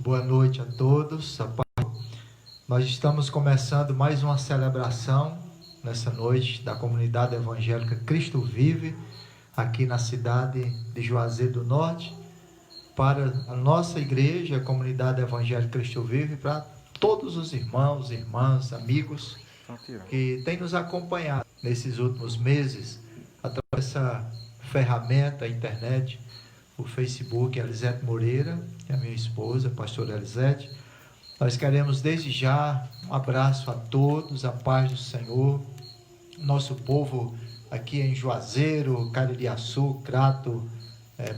Boa noite a todos. Nós estamos começando mais uma celebração nessa noite da comunidade evangélica Cristo Vive, aqui na cidade de Juazeiro do Norte, para a nossa igreja, a comunidade evangélica Cristo Vive, para todos os irmãos, irmãs, amigos que têm nos acompanhado nesses últimos meses através dessa ferramenta, a internet, o Facebook. Elisete Moreira, que é a minha esposa, a pastora Elisete. Nós queremos desde já um abraço a todos, a paz do Senhor, nosso povo aqui em Juazeiro, Caririaçu, Crato,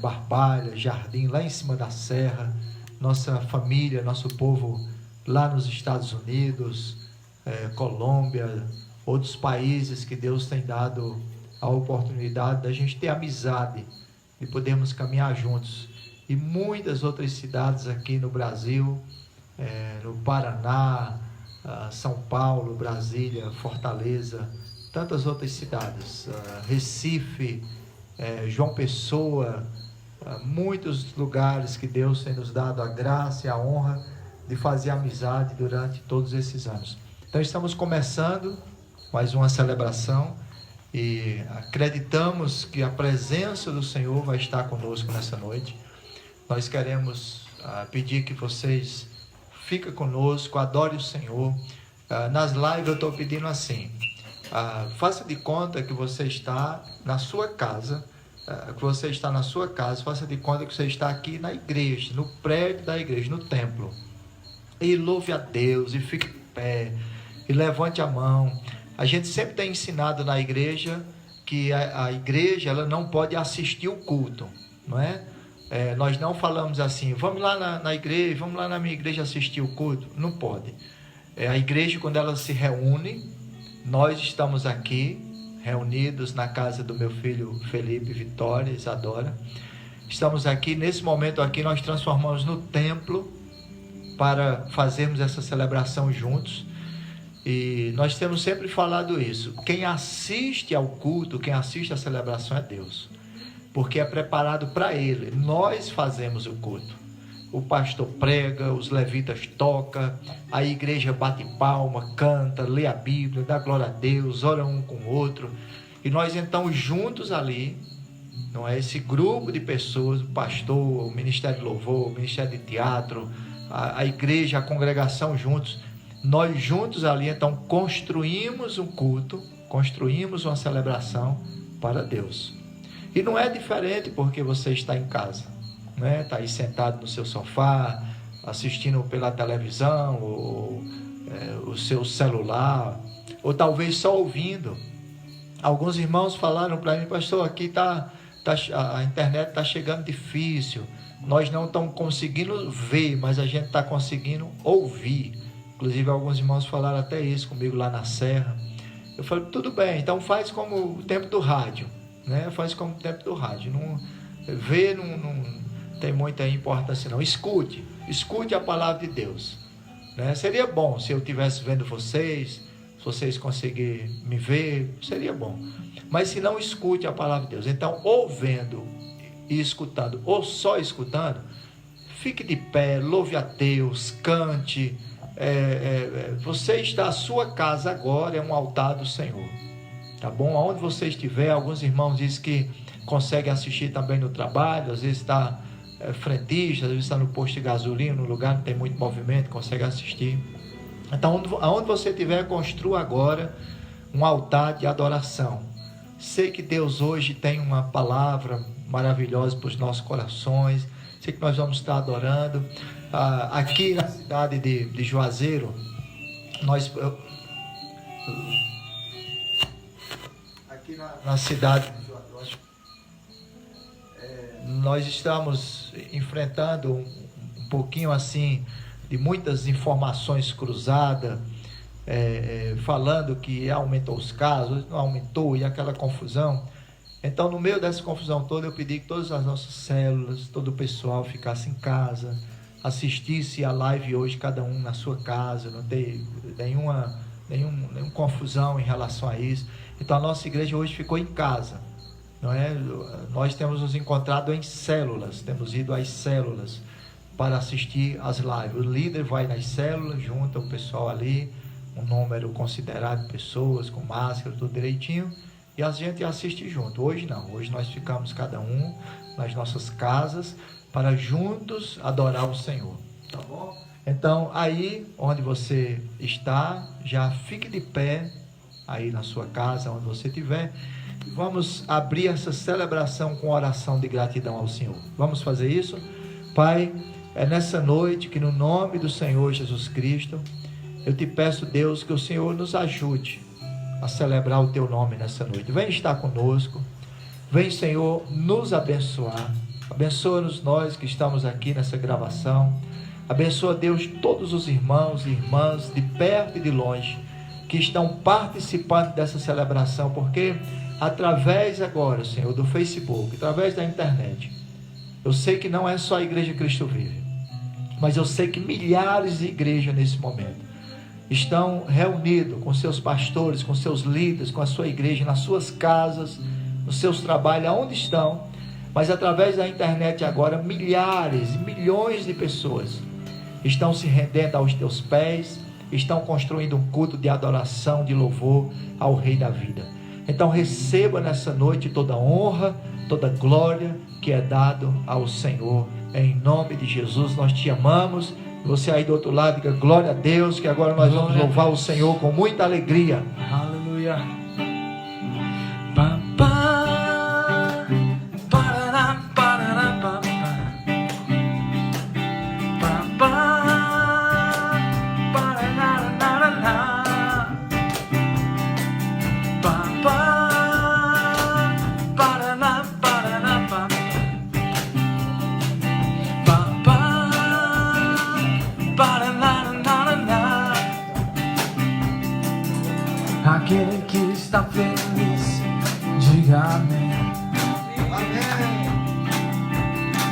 Barbalha, Jardim, lá em cima da serra, nossa família, nosso povo lá nos Estados Unidos, Colômbia, outros países que Deus tem dado a oportunidade da gente ter amizade e podermos caminhar juntos, e muitas outras cidades aqui no Brasil, no Paraná, São Paulo, Brasília, Fortaleza, tantas outras cidades, Recife, João Pessoa, muitos lugares que Deus tem nos dado a graça e a honra de fazer amizade durante todos esses anos. Então estamos começando mais uma celebração e acreditamos que a presença do Senhor vai estar conosco nessa noite. Nós queremos pedir que vocês fiquem conosco, adorem o Senhor. Nas lives eu estou pedindo assim, faça de conta que você está na sua casa, faça de conta que você está aqui na igreja, no prédio da igreja, no templo, e louve a Deus, e fique de pé, e levante a mão. A gente sempre tem ensinado na igreja que a igreja ela não pode assistir o culto, não é? Nós não falamos assim, vamos lá na igreja, vamos lá na minha igreja assistir o culto. Não pode. A igreja, quando ela se reúne, nós estamos aqui, reunidos na casa do meu filho Felipe, Vitória, Isadora. Estamos aqui, nesse momento aqui, nós transformamos no templo para fazermos essa celebração juntos. E nós temos sempre falado isso, quem assiste ao culto, quem assiste à celebração é Deus, porque é preparado para Ele. Nós fazemos o culto, o pastor prega, os levitas tocam, a igreja bate palma, canta, lê a Bíblia, dá glória a Deus, ora um com o outro, e nós então juntos ali, não é, esse grupo de pessoas, o pastor, o ministério de louvor, o ministério de teatro, a igreja, a congregação juntos, nós juntos ali então construímos um culto, construímos uma celebração para Deus. E não é diferente porque você está em casa, né? Está aí sentado no seu sofá, assistindo pela televisão, ou o seu celular, ou talvez só ouvindo. Alguns irmãos falaram para mim, pastor, aqui a internet está chegando difícil, nós não estamos conseguindo ver, mas a gente está conseguindo ouvir. Inclusive alguns irmãos falaram até isso comigo lá na serra. Eu falei, tudo bem, então faz como o tempo do rádio, né? Faz como o tempo do rádio. Não tem muita importância não. Escute a palavra de Deus, né? Seria bom se eu estivesse vendo vocês, se vocês conseguirem me ver, seria bom. Mas se não, escute a palavra de Deus. Então, ou vendo e escutando, ou só escutando, fique de pé, louve a Deus, cante. Você está, a sua casa agora é um altar do Senhor, tá bom? Aonde você estiver, alguns irmãos dizem que conseguem assistir também no trabalho, às vezes está frentista, às vezes está no posto de gasolina, no lugar que tem muito movimento, consegue assistir. Então, aonde você estiver, construa agora um altar de adoração. Sei que Deus hoje tem uma palavra maravilhosa para os nossos corações, sei que nós vamos estar adorando. Aqui na cidade de Juazeiro, aqui na cidade de Juazeiro, nós estamos enfrentando um pouquinho assim de muitas informações cruzadas, falando que aumentou os casos, não aumentou, e aquela confusão. Então, no meio dessa confusão toda, eu pedi que todas as nossas células, todo o pessoal ficasse em casa, assistisse a live hoje, cada um na sua casa, não tem nenhuma confusão em relação a isso. Então a nossa igreja hoje ficou em casa, não é? Nós temos nos encontrado em células, temos ido às células, para assistir às lives. O líder vai nas células, junta o pessoal ali, um número considerável de pessoas, com máscara, tudo direitinho, e a gente assiste junto. Hoje não, hoje nós ficamos cada um nas nossas casas, para juntos adorar o Senhor, tá bom? Então, aí onde você está, já fique de pé, aí na sua casa, onde você estiver. Vamos abrir essa celebração com oração de gratidão ao Senhor. Vamos fazer isso? Pai, é nessa noite que no nome do Senhor Jesus Cristo, eu te peço, Deus, que o Senhor nos ajude a celebrar o teu nome nessa noite. Vem estar conosco, vem, Senhor, nos abençoar. Abençoa-nos nós que estamos aqui nessa gravação. Abençoa, Deus, todos os irmãos e irmãs de perto e de longe que estão participando dessa celebração, porque através agora, Senhor, do Facebook, através da internet, eu sei que não é só a Igreja Cristo Vive, mas eu sei que milhares de igrejas nesse momento estão reunidos com seus pastores, com seus líderes, com a sua igreja, nas suas casas, nos seus trabalhos, aonde estão, mas através da internet agora, milhares e milhões de pessoas estão se rendendo aos teus pés, estão construindo um culto de adoração, de louvor ao Rei da vida. Então receba nessa noite toda honra, toda glória que é dado ao Senhor, em nome de Jesus. Nós te amamos. Você aí do outro lado, diga glória a Deus, que agora nós vamos louvar o Senhor com muita alegria. Aleluia. Aquele que está feliz, diga amém. Amém.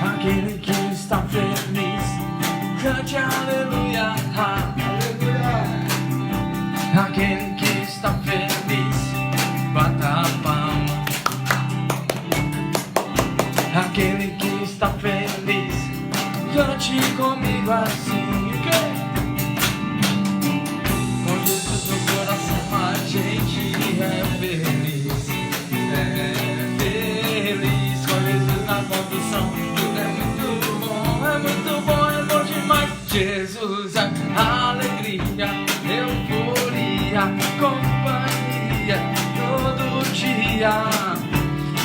Aquele que está feliz, cante aleluia. Aleluia. Aquele que está feliz, bata a palma. Aquele que está feliz, cante comigo assim. Gente é feliz, com Jesus na condução, tudo é muito bom, é bom demais. Jesus é alegria, euforia, companhia todo dia.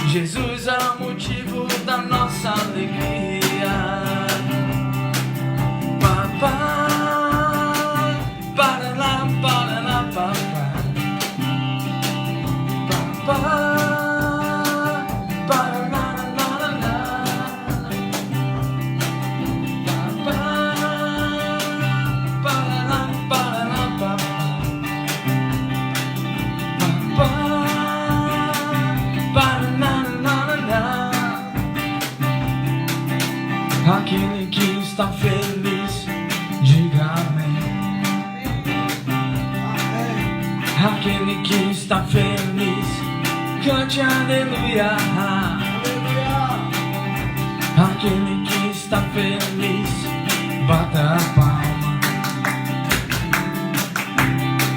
Jesus é o motivo da nossa alegria. Papai, para lá, papai. Aquele que está feliz, diga amém. Aquele que está feliz, cante aleluia. Aquele que está feliz, bata a palma.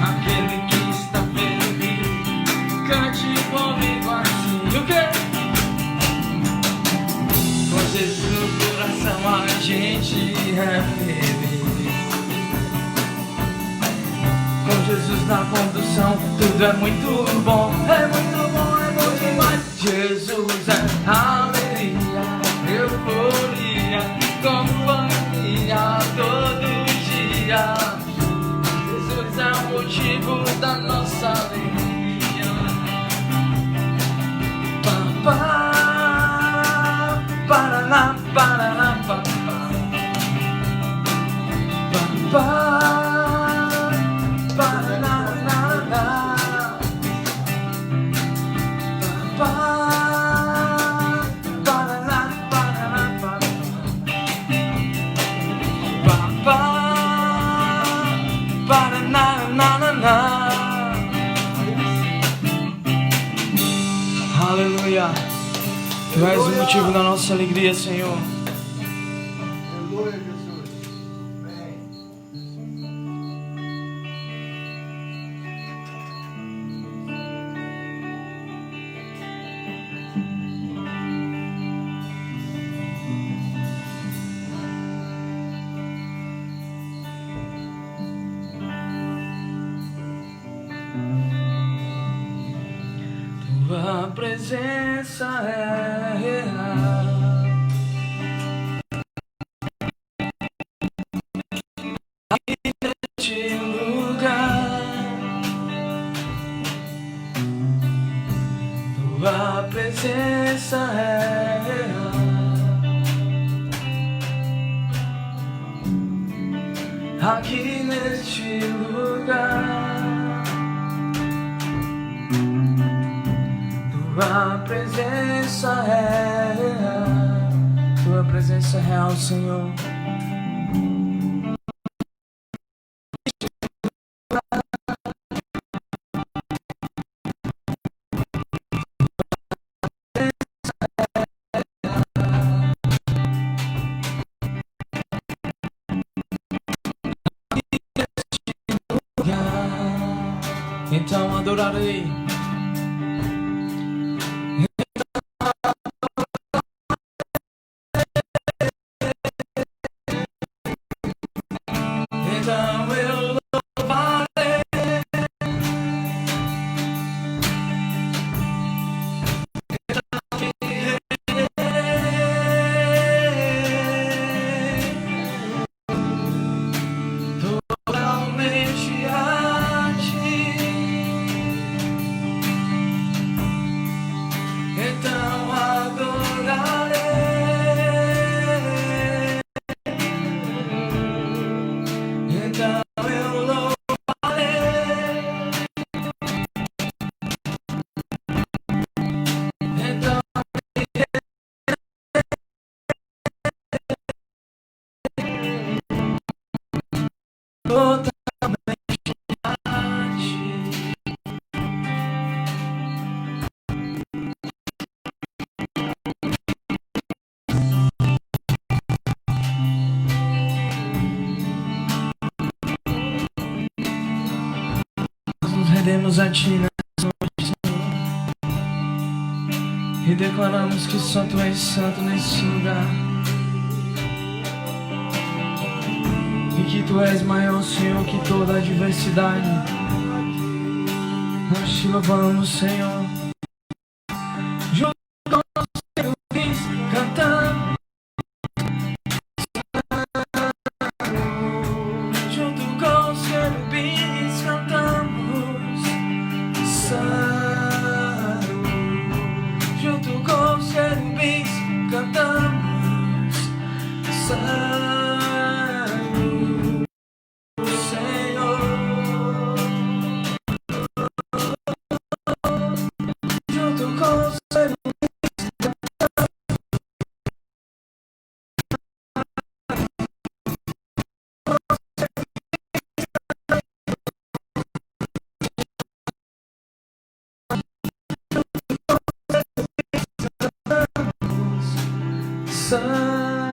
Aquele que está feliz, cante comigo assim. O quê? Com Jesus no coração a gente é feliz. Com Jesus na condução, tudo é muito bom, é bom demais. Jesus é alegria, euforia, companhia todo dia. Jesus é o motivo da nossa alegria. Papá, paraná, paraná, papá. Papá. Aleluia. Tu és o motivo da nossa alegria, Senhor. Aleluia, Jesus. Tua presença é real. Aqui neste lugar, tua presença é real. Aqui neste lugar, tua presença é real. Tua presença é real, Senhor. Então adorarei. Então eu louvarei. Totalmente a ti. Então adorarei. Então eu louvarei. Então totalmente a ti. Nós nos rendemos a ti nessa noite, Senhor, e declaramos que só tu és santo nesse lugar, e que tu és maior, Senhor, que toda a adversidade. Nós te louvamos, Senhor, junto com os querubins cantando, junto com os querubins cantamos, santo, junto com os querubins cantamos, santo, Senhor, junto com os querubins santo,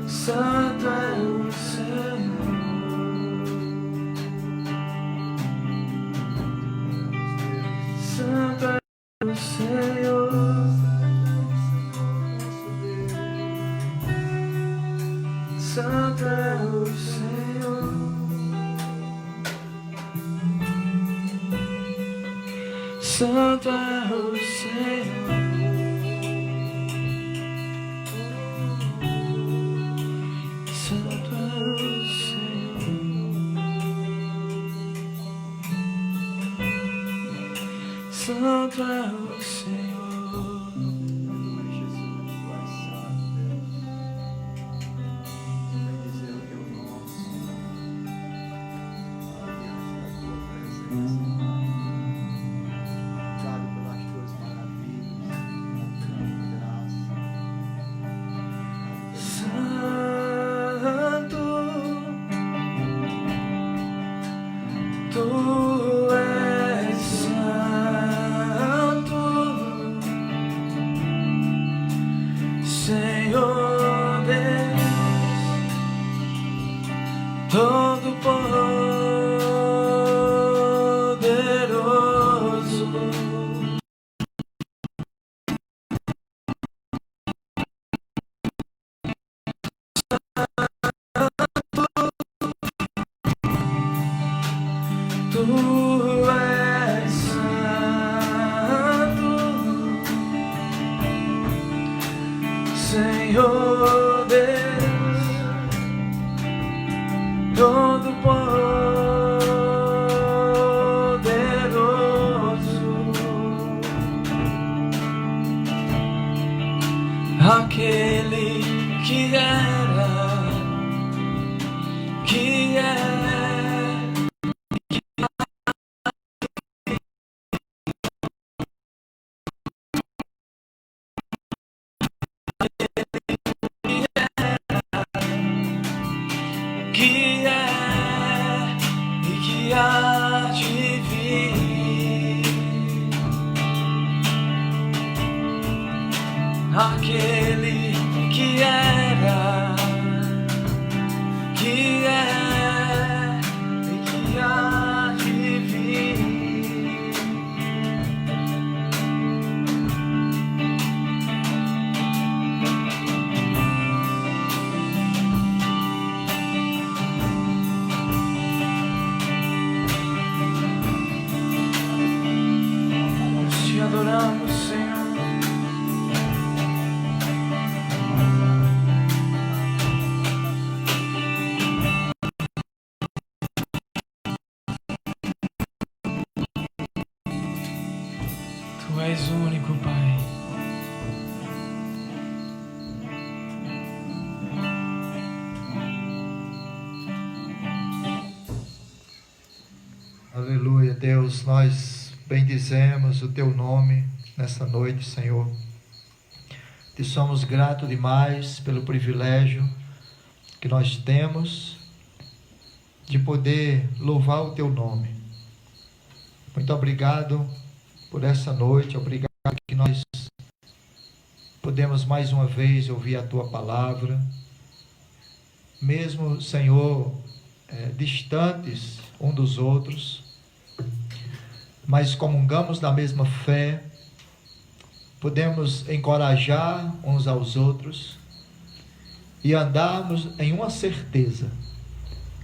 santo é o Senhor, santo é o Senhor, santo é o Senhor, santo é o Senhor. Santo é o Senhor, santo é o Senhor. Bendizer o teu nome, Deus, da tua presença. Obrigado pelas tuas maravilhas, tua graça. Santo, tu és santo, Senhor Deus, Todo-Poderoso. Tu és és o único, Pai. Aleluia, Deus, nós bendizemos o Teu nome nessa noite, Senhor. Te somos gratos demais pelo privilégio que nós temos de poder louvar o Teu nome. Muito obrigado por essa noite, obrigado que nós podemos mais uma vez ouvir a Tua palavra, mesmo, Senhor, distantes um dos outros, mas comungamos da mesma fé, podemos encorajar uns aos outros e andarmos em uma certeza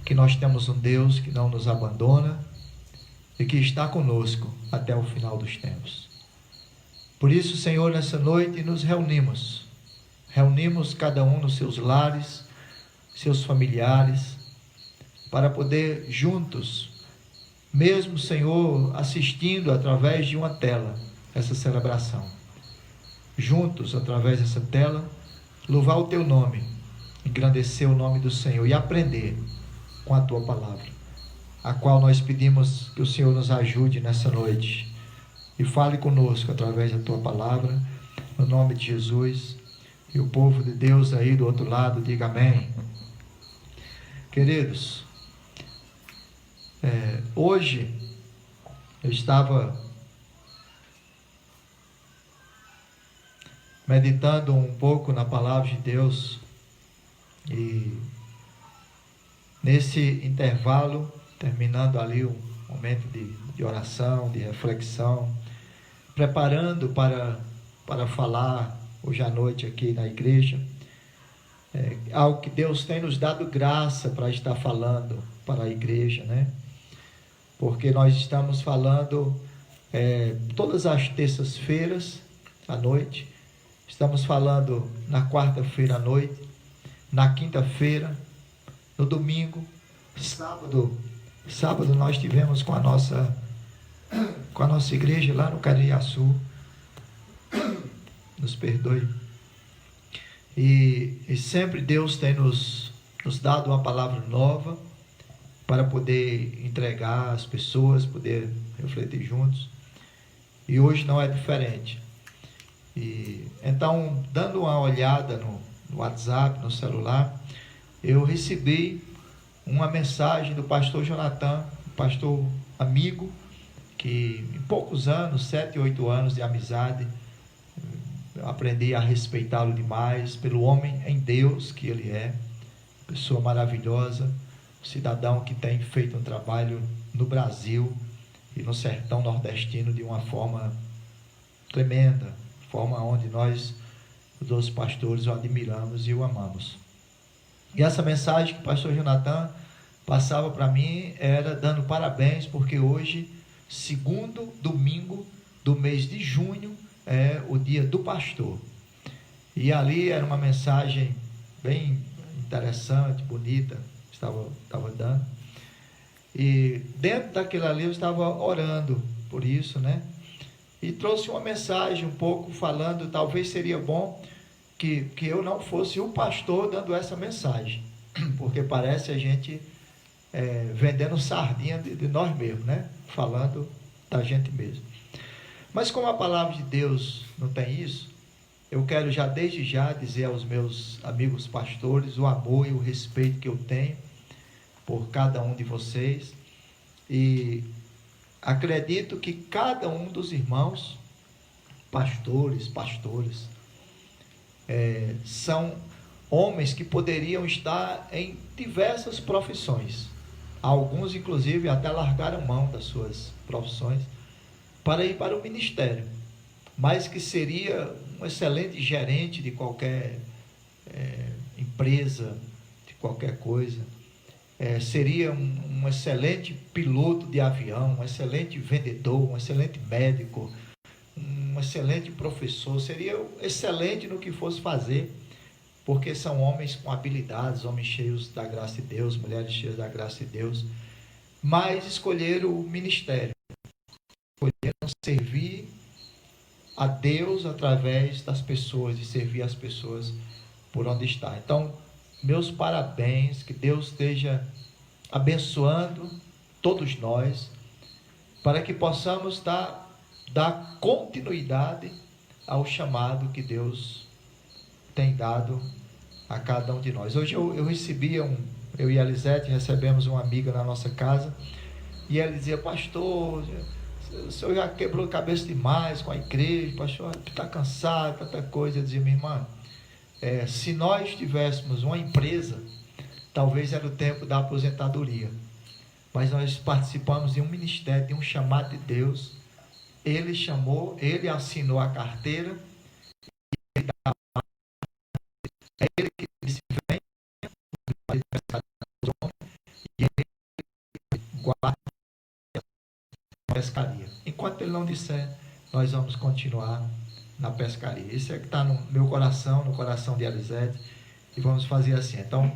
que nós temos um Deus que não nos abandona e que está conosco até o final dos tempos. Por isso, Senhor, nessa noite nos reunimos cada um nos seus lares, seus familiares, para poder juntos, mesmo, Senhor, assistindo através de uma tela essa celebração, juntos através dessa tela, louvar o Teu nome, engrandecer o nome do Senhor e aprender com a Tua palavra, a qual nós pedimos que o Senhor nos ajude nessa noite e fale conosco através da Tua palavra, no nome de Jesus. E o povo de Deus aí do outro lado diga amém. Queridos, hoje eu estava meditando um pouco na palavra de Deus e nesse intervalo, terminando ali um momento de oração, de reflexão, preparando para falar hoje à noite aqui na igreja, algo que Deus tem nos dado graça para estar falando para a igreja, né? Porque nós estamos falando todas as terças-feiras à noite, estamos falando na quarta-feira à noite, na quinta-feira, no domingo, sábado nós tivemos com a nossa igreja lá no Cariaçu, nos perdoe, e sempre Deus tem nos dado uma palavra nova para poder entregar às pessoas, poder refletir juntos, e hoje não é diferente. E então, dando uma olhada no WhatsApp, no celular, eu recebi uma mensagem do pastor Jonathan, um pastor amigo, que em poucos anos, 7, 8 anos de amizade, eu aprendi a respeitá-lo demais, pelo homem em Deus que ele é, pessoa maravilhosa, cidadão que tem feito um trabalho no Brasil e no sertão nordestino de uma forma tremenda, forma onde nós, os 12 pastores, o admiramos e o amamos. E essa mensagem que o pastor Jonathan passava para mim era dando parabéns, porque hoje, segundo domingo do mês de junho, é o dia do pastor. E ali era uma mensagem bem interessante, bonita, estava dando. E dentro daquilo ali eu estava orando por isso, né? E trouxe uma mensagem um pouco falando, talvez seria bom que eu não fosse o pastor dando essa mensagem, porque parece a gente vendendo sardinha de nós mesmos, né? Falando da gente mesmo. Mas como a palavra de Deus não tem isso, eu quero já desde já dizer aos meus amigos pastores o amor e o respeito que eu tenho por cada um de vocês, e acredito que cada um dos irmãos, pastoras, são homens que poderiam estar em diversas profissões. Alguns, inclusive, até largaram mão das suas profissões para ir para o ministério, mas que seria um excelente gerente de qualquer empresa, de qualquer coisa. Seria um excelente piloto de avião, um excelente vendedor, um excelente médico, um excelente professor, seria excelente no que fosse fazer, porque são homens com habilidades, homens cheios da graça de Deus, mulheres cheias da graça de Deus, mas escolheram o ministério, escolheram servir a Deus através das pessoas, de servir as pessoas por onde está. Então, meus parabéns, que Deus esteja abençoando todos nós, para que possamos dar continuidade ao chamado que Deus tem dado a cada um de nós. Hoje eu recebi eu e a Elisete recebemos uma amiga na nossa casa, e ela dizia: pastor, o senhor já quebrou a cabeça demais com a igreja, pastor, está cansado, tanta coisa. Eu dizia: minha irmã, se nós tivéssemos uma empresa, talvez era o tempo da aposentadoria, mas nós participamos de um ministério, de um chamado de Deus. Ele chamou, ele assinou a carteira, é ele que disse: vem, e ele guarda a pescaria. Enquanto ele não disser, nós vamos continuar na pescaria. Isso é que está no meu coração, no coração de Elisete, e vamos fazer assim. Então,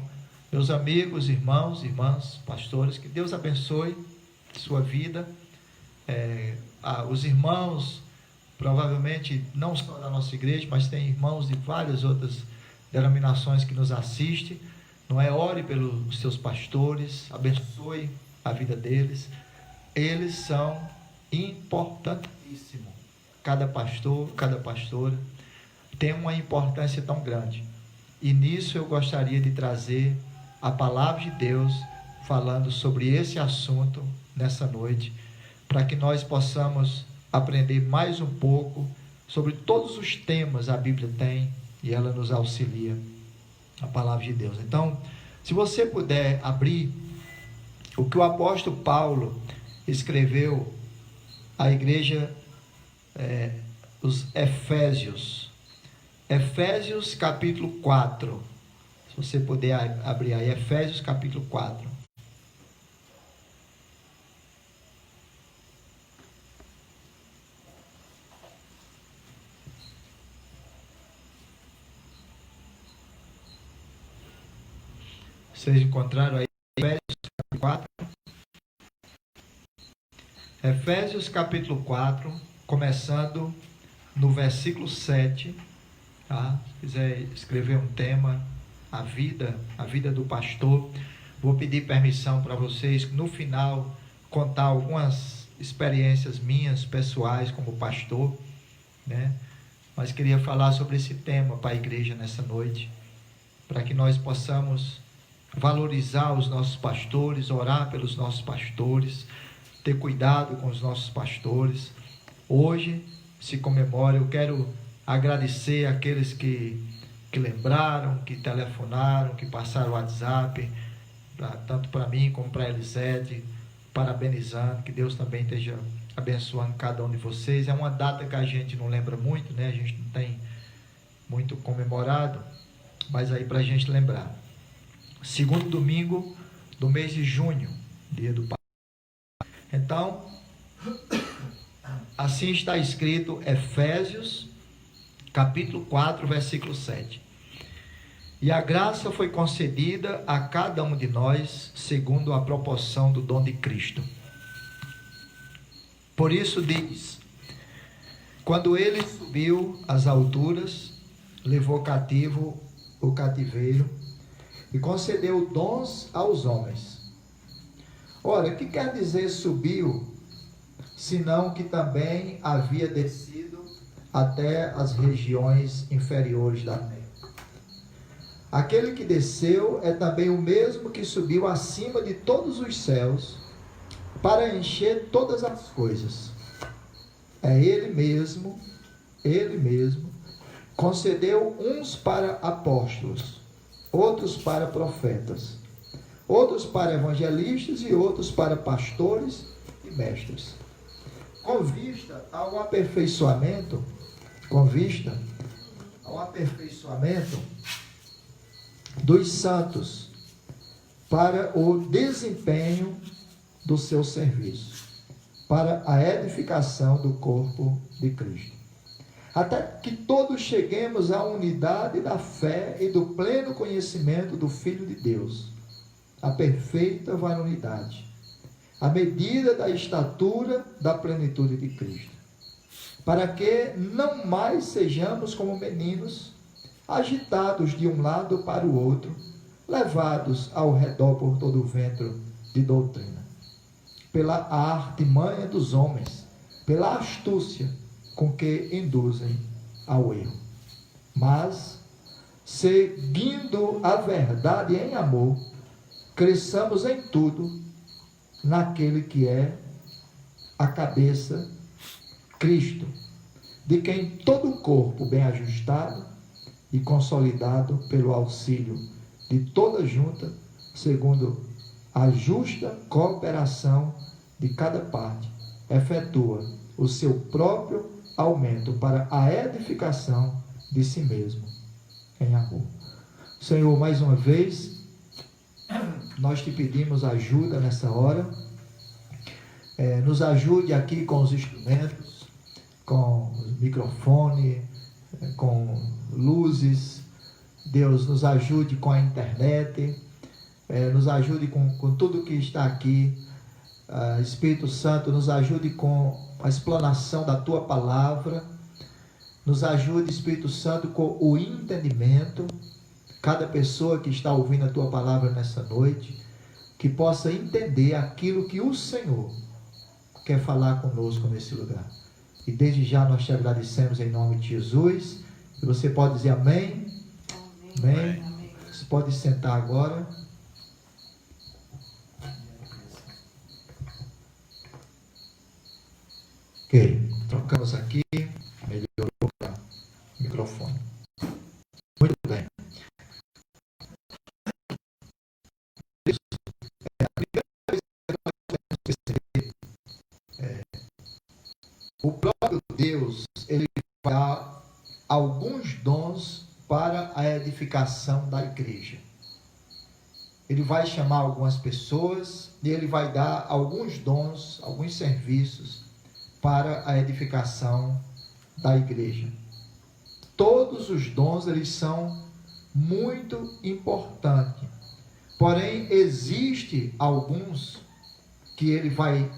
meus amigos, irmãos, irmãs, pastores, que Deus abençoe sua vida. Os irmãos, provavelmente, não só da nossa igreja, mas tem irmãos de várias outras denominações que nos assistem. Não é? Ore pelos seus pastores, abençoe a vida deles. Eles são importantíssimos. Cada pastor, cada pastora tem uma importância tão grande. E nisso eu gostaria de trazer a palavra de Deus falando sobre esse assunto nessa noite, para que nós possamos aprender mais um pouco sobre todos os temas a Bíblia tem, e ela nos auxilia, a palavra de Deus. Então, se você puder abrir o que o apóstolo Paulo escreveu à igreja, os Efésios capítulo 4, se você puder abrir aí, Efésios capítulo 4. Vocês encontraram aí Efésios capítulo 4? Efésios capítulo 4, começando no versículo 7, tá? Se quiser escrever um tema, a vida do pastor, vou pedir permissão para vocês, no final, contar algumas experiências minhas, pessoais, como pastor, né? Mas queria falar sobre esse tema para a igreja nessa noite, para que nós possamos valorizar os nossos pastores, orar pelos nossos pastores, ter cuidado com os nossos pastores. Hoje se comemora, eu quero agradecer aqueles que lembraram, que telefonaram, que passaram o WhatsApp, tanto para mim como para a Elisete, parabenizando, que Deus também esteja abençoando cada um de vocês. É uma data que a gente não lembra muito, né? A gente não tem muito comemorado, mas aí para a gente lembrar. Segundo domingo do mês de junho, dia do Pai. Então, assim está escrito, Efésios, capítulo 4, versículo 7. E a graça foi concedida a cada um de nós, segundo a proporção do dom de Cristo. Por isso diz: quando ele subiu às alturas, levou cativo o cativeiro, e concedeu dons aos homens. Ora, o que quer dizer subiu, senão que também havia descido até as regiões inferiores da terra. Aquele que desceu é também o mesmo que subiu acima de todos os céus, para encher todas as coisas. É Ele mesmo, concedeu uns para apóstolos, outros para profetas, outros para evangelistas e outros para pastores e mestres, com vista ao aperfeiçoamento dos santos, para o desempenho do seu serviço, para a edificação do corpo de Cristo, até que todos cheguemos à unidade da fé e do pleno conhecimento do Filho de Deus, a perfeita varonidade, à medida da estatura da plenitude de Cristo, para que não mais sejamos como meninos, agitados de um lado para o outro, levados ao redor por todo o vento de doutrina, pela artimanha dos homens, pela astúcia com que induzem ao erro. Mas, seguindo a verdade em amor, cresçamos em tudo naquele que é a cabeça, Cristo, de quem todo o corpo bem ajustado e consolidado pelo auxílio de toda junta, segundo a justa cooperação de cada parte, efetua o seu próprio aumento para a edificação de si mesmo em amor. Senhor, mais uma vez, nós te pedimos ajuda nessa hora. Nos ajude aqui com os instrumentos, com o microfone, com luzes. Deus, nos ajude com a internet, nos ajude com tudo que está aqui. Espírito Santo, nos ajude com a explanação da Tua Palavra. Nos ajude, Espírito Santo, com o entendimento. Cada pessoa que está ouvindo a Tua Palavra nessa noite, que possa entender aquilo que o Senhor quer falar conosco nesse lugar. E desde já nós te agradecemos em nome de Jesus. E você pode dizer amém? Amém. Amém. Você pode sentar agora. Ok, trocamos aqui. Melhorou o microfone. Muito bem. O próprio Deus, ele vai dar alguns dons para a edificação da igreja. Ele vai chamar algumas pessoas e ele vai dar alguns dons, alguns serviços para a edificação da igreja. Todos os dons, eles são muito importantes. Porém, existe alguns que ele vai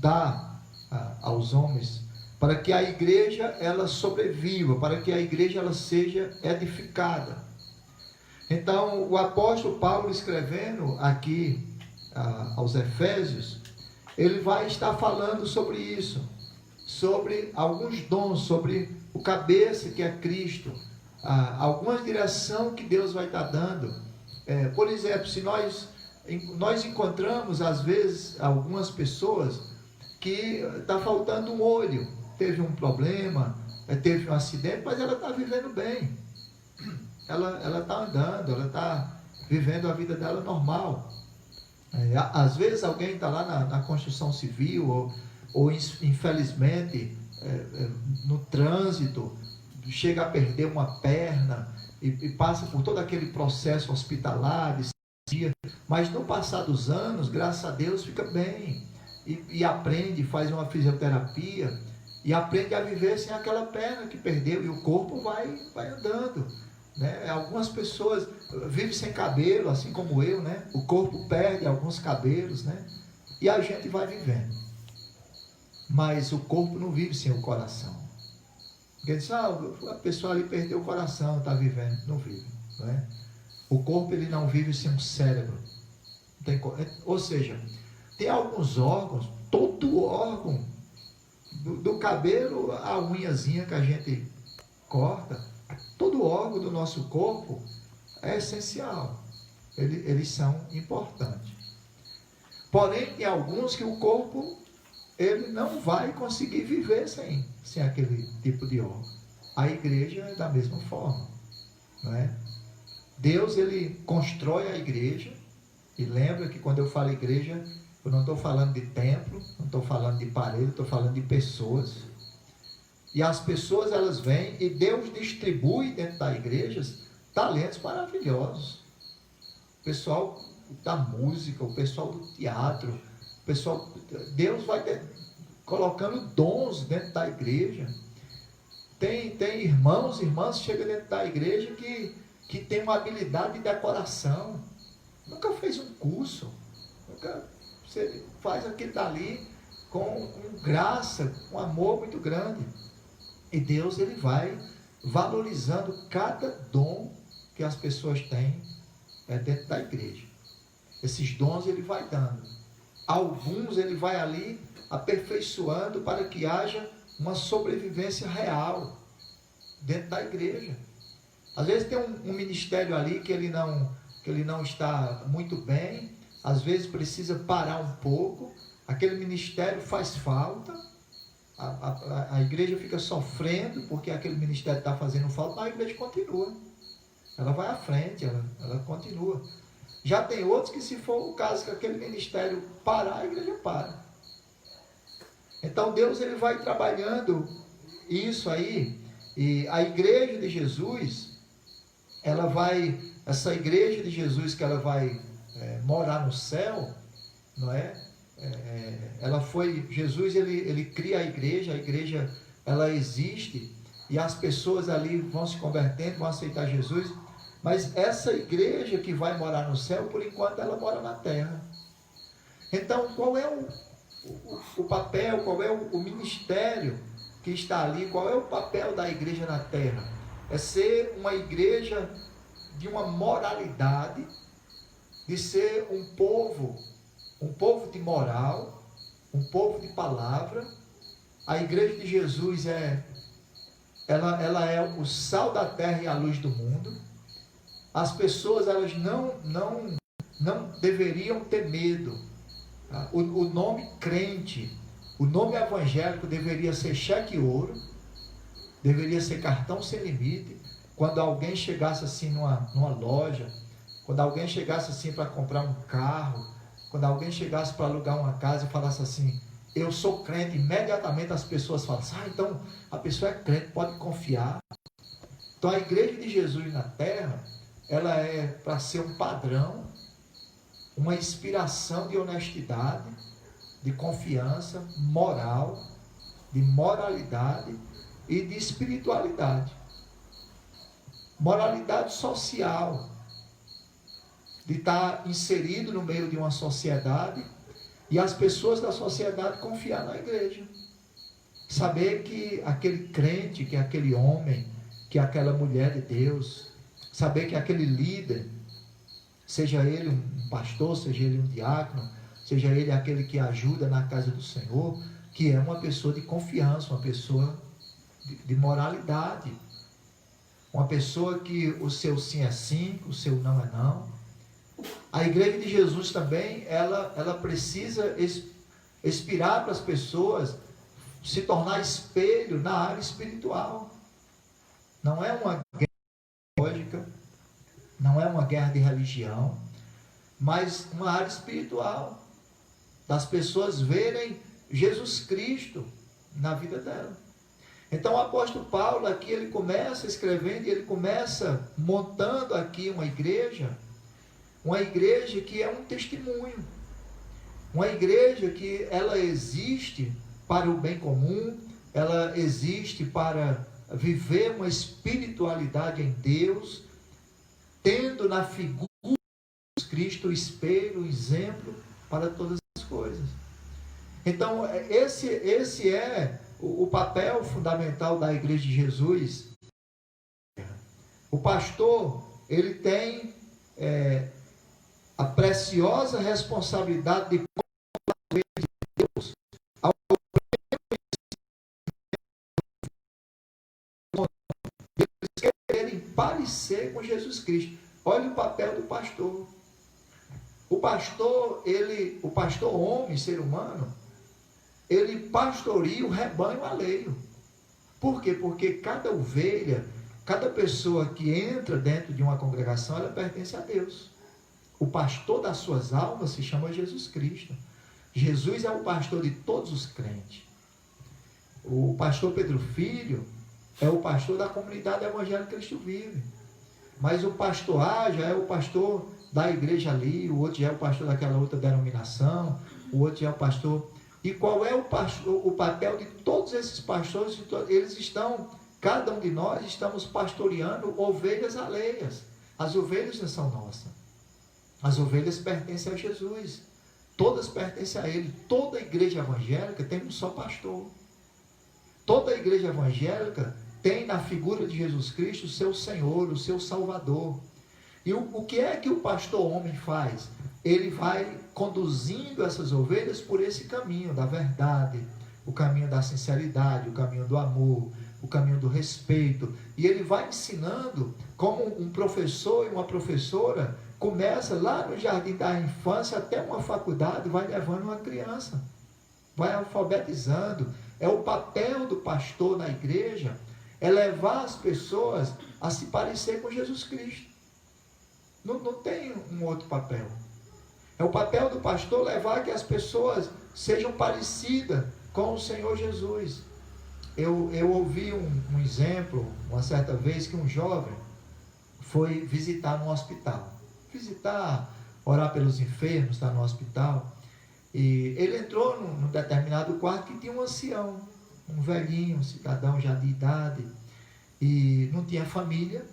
dar aos homens para que a igreja ela sobreviva, para que a igreja ela seja edificada. Então, o apóstolo Paulo, escrevendo aqui aos Efésios, ele vai estar falando sobre isso, sobre alguns dons, sobre o cabeça que é Cristo, alguma direção que Deus vai estar dando. Por exemplo, se nós encontramos às vezes algumas pessoas que está faltando um olho, teve um problema, teve um acidente, mas ela está vivendo bem, ela está andando, ela está vivendo a vida dela normal. Às vezes alguém está lá na construção civil, ou infelizmente no trânsito, chega a perder uma perna, e passa por todo aquele processo hospitalar, mas no passar dos anos, graças a Deus, fica bem, e aprende, faz uma fisioterapia, e aprende a viver sem aquela perna que perdeu, e o corpo vai andando, né? Algumas pessoas vivem sem cabelo, assim como eu, né? O corpo perde alguns cabelos, né? E a gente vai vivendo, mas o corpo não vive sem o coração. Porque diz, a pessoa ali perdeu o coração, está vivendo. Não vive, não é? O corpo ele não vive sem o cérebro. Ou seja, tem alguns órgãos, todo órgão, do cabelo à unhazinha que a gente corta, todo órgão do nosso corpo é essencial. Eles são importantes. Porém, tem alguns que o corpo ele não vai conseguir viver sem aquele tipo de órgão. A igreja é da mesma forma, não é? Deus, ele constrói a igreja, e lembra que quando eu falo igreja, eu não estou falando de templo, não estou falando de parede, estou falando de pessoas. E as pessoas, elas vêm, e Deus distribui dentro da igreja talentos maravilhosos. O pessoal da música, o pessoal do teatro, Deus vai colocando dons dentro da igreja. Tem irmãos e irmãs que chegam dentro da igreja que tem uma habilidade de decoração. Nunca fez um curso. Você faz aquilo dali com graça, com amor muito grande. E Deus, ele vai valorizando cada dom que as pessoas têm dentro da igreja. Esses dons ele vai dando. Alguns ele vai ali aperfeiçoando para que haja uma sobrevivência real dentro da igreja. Às vezes tem um ministério ali que ele não está muito bem, às vezes precisa parar um pouco, aquele ministério faz falta, a igreja fica sofrendo porque aquele ministério está fazendo falta, mas a igreja continua, ela vai à frente, ela continua. Já tem outros que, se for o caso que aquele ministério parar, a igreja para. Então Deus, ele vai trabalhando isso aí, e a igreja de Jesus, essa igreja de Jesus que ela vai morar no céu, não é? Jesus ele cria a igreja ela existe, e as pessoas ali vão se convertendo, vão aceitar Jesus, mas essa igreja que vai morar no céu, por enquanto ela mora na terra. Então, qual é o papel, qual é o ministério que está ali, qual é o papel da igreja na terra? É ser uma igreja de uma moralidade, de ser um povo de moral, um povo de palavra. A igreja de Jesus ela é o sal da terra e a luz do mundo. As pessoas, elas não deveriam ter medo. O nome crente, o nome evangélico deveria ser cheque ouro, deveria ser cartão sem limite. Quando alguém chegasse assim numa loja, quando alguém chegasse assim para comprar um carro, quando alguém chegasse para alugar uma casa e falasse assim, eu sou crente, imediatamente as pessoas falam assim, então a pessoa é crente, pode confiar. Então a igreja de Jesus na terra, ela é para ser um padrão, uma inspiração de honestidade, de confiança, moral, de moralidade e de espiritualidade. Moralidade social, de estar inserido no meio de uma sociedade e as pessoas da sociedade confiar na igreja. Saber que aquele crente, que aquele homem, que aquela mulher de Deus, saber que aquele líder, seja ele um pastor, seja ele um diácono, seja ele aquele que ajuda na casa do Senhor, que é uma pessoa de confiança, uma pessoa de moralidade, uma pessoa que o seu sim é sim, o seu não é não. A igreja de Jesus também, ela precisa inspirar para as pessoas, se tornar espelho na área espiritual. Não é uma guerra ideológica, não é uma guerra de religião, mas uma área espiritual, das pessoas verem Jesus Cristo na vida dela. Então o apóstolo Paulo aqui, ele começa escrevendo, e ele começa montando aqui uma igreja que é um testemunho, uma igreja que ela existe para o bem comum, ela existe para viver uma espiritualidade em Deus, tendo na figura de Cristo o espelho, o exemplo para todas as coisas. Então esse é o papel fundamental da igreja de Jesus. O pastor, ele tem a preciosa responsabilidade de Deus ao eles quererem parecer com Jesus Cristo. Olha o papel do pastor. O pastor homem, ser humano, ele pastoreia o rebanho alheio. Por quê? Porque cada ovelha, cada pessoa que entra dentro de uma congregação, ela pertence a Deus. O pastor das suas almas se chama Jesus Cristo. Jesus é o pastor de todos os crentes. O pastor Pedro Filho é o pastor da comunidade evangélica Cristo Vive. Mas o pastor A já é o pastor da igreja ali, o outro já é o pastor daquela outra denominação, o outro já é o pastor. E qual é o papel de todos esses pastores? Eles estão, cada um de nós estamos pastoreando ovelhas alheias. As ovelhas não são nossas. As ovelhas pertencem a Jesus. Todas pertencem a Ele. Toda igreja evangélica tem um só pastor. Toda a igreja evangélica tem na figura de Jesus Cristo o seu Senhor, o seu Salvador. E o que é que o pastor homem faz? Ele vai conduzindo essas ovelhas por esse caminho da verdade, o caminho da sinceridade, o caminho do amor, o caminho do respeito. E ele vai ensinando como um professor e uma professora começa lá no jardim da infância até uma faculdade, vai levando uma criança, vai alfabetizando. É o papel do pastor na igreja, é levar as pessoas a se parecer com Jesus Cristo. Não tem um outro papel. É o papel do pastor levar que as pessoas sejam parecidas com o Senhor Jesus. Eu ouvi um exemplo, uma certa vez, que um jovem foi visitar um hospital. Orar pelos enfermos, está no hospital. E ele entrou num determinado quarto que tinha um ancião, um velhinho, um cidadão já de idade, e não tinha família.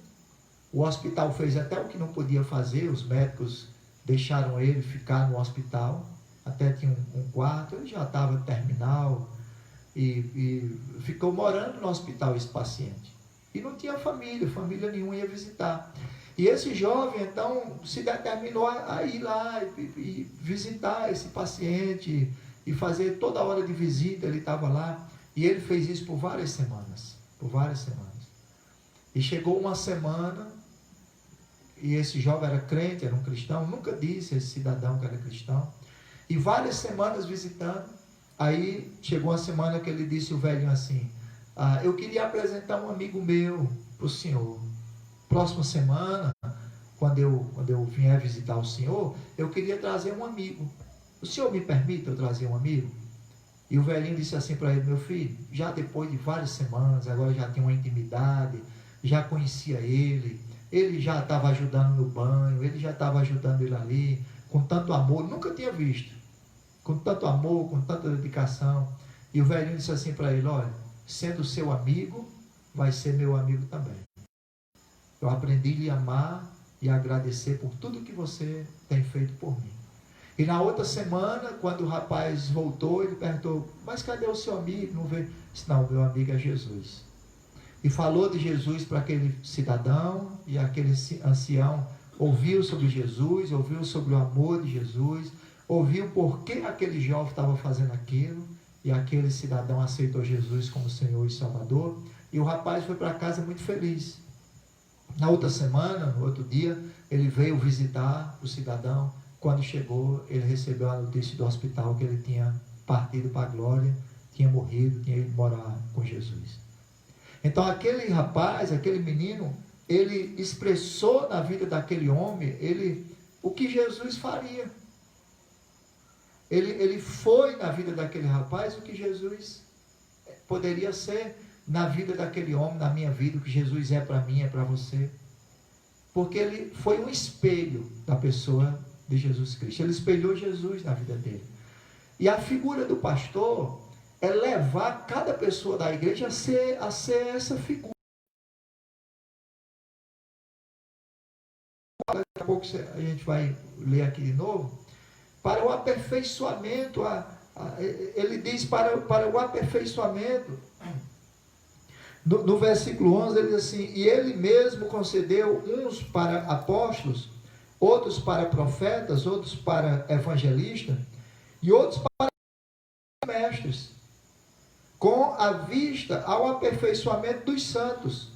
O hospital fez até o que não podia fazer, os médicos deixaram ele ficar no hospital, até tinha um quarto, ele já estava terminal, e ficou morando no hospital esse paciente. E não tinha família nenhuma ia visitar. E esse jovem, então, se determinou a ir lá e visitar esse paciente, e fazer toda hora de visita, ele estava lá, e ele fez isso por várias semanas. E chegou uma semana, e esse jovem era crente, era um cristão, nunca disse a esse cidadão que era cristão, e várias semanas visitando. Aí chegou uma semana que ele disse o velhinho assim: eu queria apresentar um amigo meu para o senhor. Próxima semana, quando eu vier visitar o senhor, eu queria trazer um amigo. O senhor me permite eu trazer um amigo? E o velhinho disse assim para ele: meu filho, já depois de várias semanas, agora já tem uma intimidade, já conhecia ele já estava ajudando no banho, ele já estava ajudando ele ali, com tanto amor, nunca tinha visto, com tanto amor, com tanta dedicação. E o velhinho disse assim para ele: olha, sendo seu amigo, vai ser meu amigo também. Eu aprendi a lhe amar e agradecer por tudo que você tem feito por mim. E na outra semana, quando o rapaz voltou, ele perguntou: mas cadê o seu amigo? Não veio? Disse: não, meu amigo é Jesus. E falou de Jesus para aquele cidadão, e aquele ancião ouviu sobre Jesus, ouviu sobre o amor de Jesus, ouviu por que aquele jovem estava fazendo aquilo, e aquele cidadão aceitou Jesus como Senhor e Salvador, e o rapaz foi para casa muito feliz. Na outra semana, no outro dia, ele veio visitar o cidadão. Quando chegou, ele recebeu a notícia do hospital que ele tinha partido para a glória, tinha morrido, tinha ido morar com Jesus. Então aquele rapaz, aquele menino, ele expressou na vida daquele homem, o que Jesus faria. Ele foi na vida daquele rapaz o que Jesus poderia ser na vida daquele homem, na minha vida, o que Jesus é para mim, é para você. Porque ele foi um espelho da pessoa de Jesus Cristo. Ele espelhou Jesus na vida dele. E a figura do pastor é levar cada pessoa da igreja a ser essa figura. Daqui a pouco a gente vai ler aqui de novo. Para o aperfeiçoamento, ele diz para o aperfeiçoamento. No versículo 11 ele diz assim: e ele mesmo concedeu uns para apóstolos, outros para profetas, outros para evangelistas, e outros para mestres, com a vista ao aperfeiçoamento dos santos,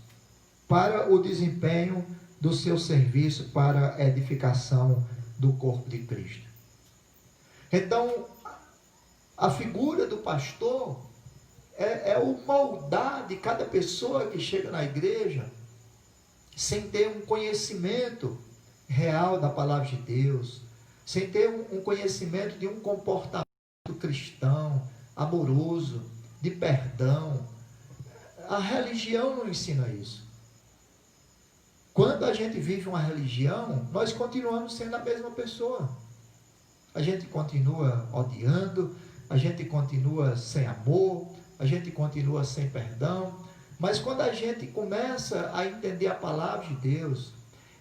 para o desempenho do seu serviço, para a edificação do corpo de Cristo. Então, a figura do pastor é o moldar de cada pessoa que chega na igreja, sem ter um conhecimento real da palavra de Deus, sem ter um conhecimento de um comportamento cristão, amoroso, de perdão. A religião não ensina isso. Quando a gente vive uma religião, nós continuamos sendo a mesma pessoa. A gente continua odiando, a gente continua sem amor, a gente continua sem perdão. Mas quando a gente começa a entender a palavra de Deus,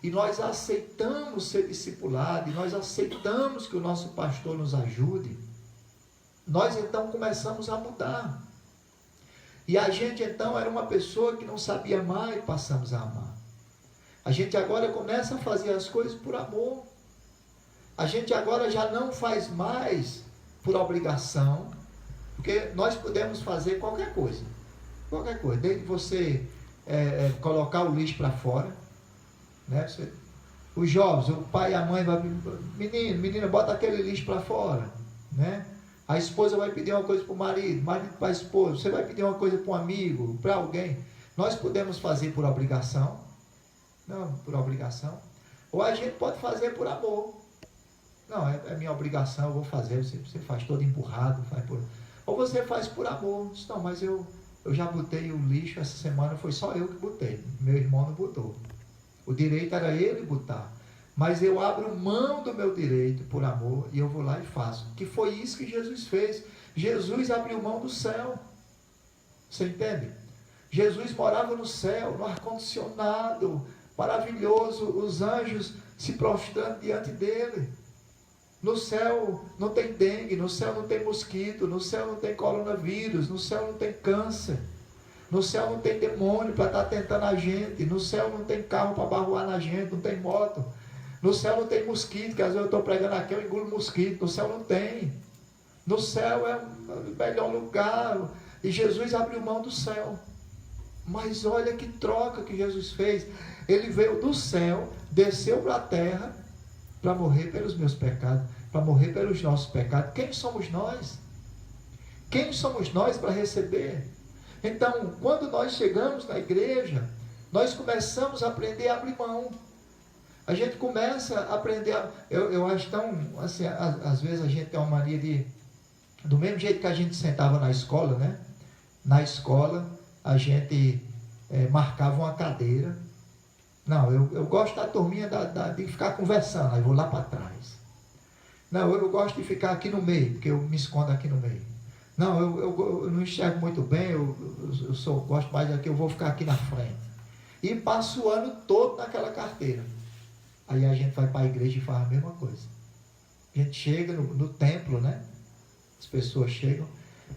e nós aceitamos ser discipulados, e nós aceitamos que o nosso pastor nos ajude, nós então começamos a mudar. E a gente então era uma pessoa que não sabia amar e passamos a amar. A gente agora começa a fazer as coisas por amor. A gente agora já não faz mais por obrigação, porque nós podemos fazer qualquer coisa, desde você colocar o lixo para fora, né? Os jovens, o pai e a mãe vai, menina, bota aquele lixo para fora, né? A esposa vai pedir uma coisa para o marido para a esposa, você vai pedir uma coisa para um amigo, para alguém. Nós podemos fazer por obrigação, não, por obrigação, ou a gente pode fazer por amor. Não, é minha obrigação, eu vou fazer, você faz todo empurrado, ou você faz por amor. Diz, não, mas eu já botei o lixo essa semana, foi só eu que botei, meu irmão não botou. O direito era ele botar, mas eu abro mão do meu direito por amor e eu vou lá e faço. Que foi isso que Jesus fez. Jesus abriu mão do céu. Você entende? Jesus morava no céu, no ar-condicionado, maravilhoso, os anjos se prostrando diante dele. No céu não tem dengue, no céu não tem mosquito, no céu não tem coronavírus, no céu não tem câncer, no céu não tem demônio para estar tentando a gente, no céu não tem carro para barroar na gente, não tem moto, no céu não tem mosquito, que às vezes eu estou pregando aqui, eu engulo mosquito, no céu não tem. No céu é o melhor lugar, e Jesus abriu mão do céu. Mas olha que troca que Jesus fez. Ele veio do céu, desceu para a terra, para morrer pelos meus pecados, para morrer pelos nossos pecados. Quem somos nós? Quem somos nós para receber? Então, quando nós chegamos na igreja, nós começamos a aprender a abrir mão. A gente começa a aprender eu acho tão, assim, às vezes a gente tem uma mania de, do mesmo jeito que a gente sentava na escola, né? Na escola, a gente marcava uma cadeira. Não, eu gosto da turminha de ficar conversando, aí vou lá para trás. Não, eu gosto de ficar aqui no meio, porque eu me escondo aqui no meio. Não, eu não enxergo muito bem, gosto mais daqui, eu vou ficar aqui na frente. E passo o ano todo naquela carteira. Aí a gente vai para a igreja e faz a mesma coisa. A gente chega no templo, né? As pessoas chegam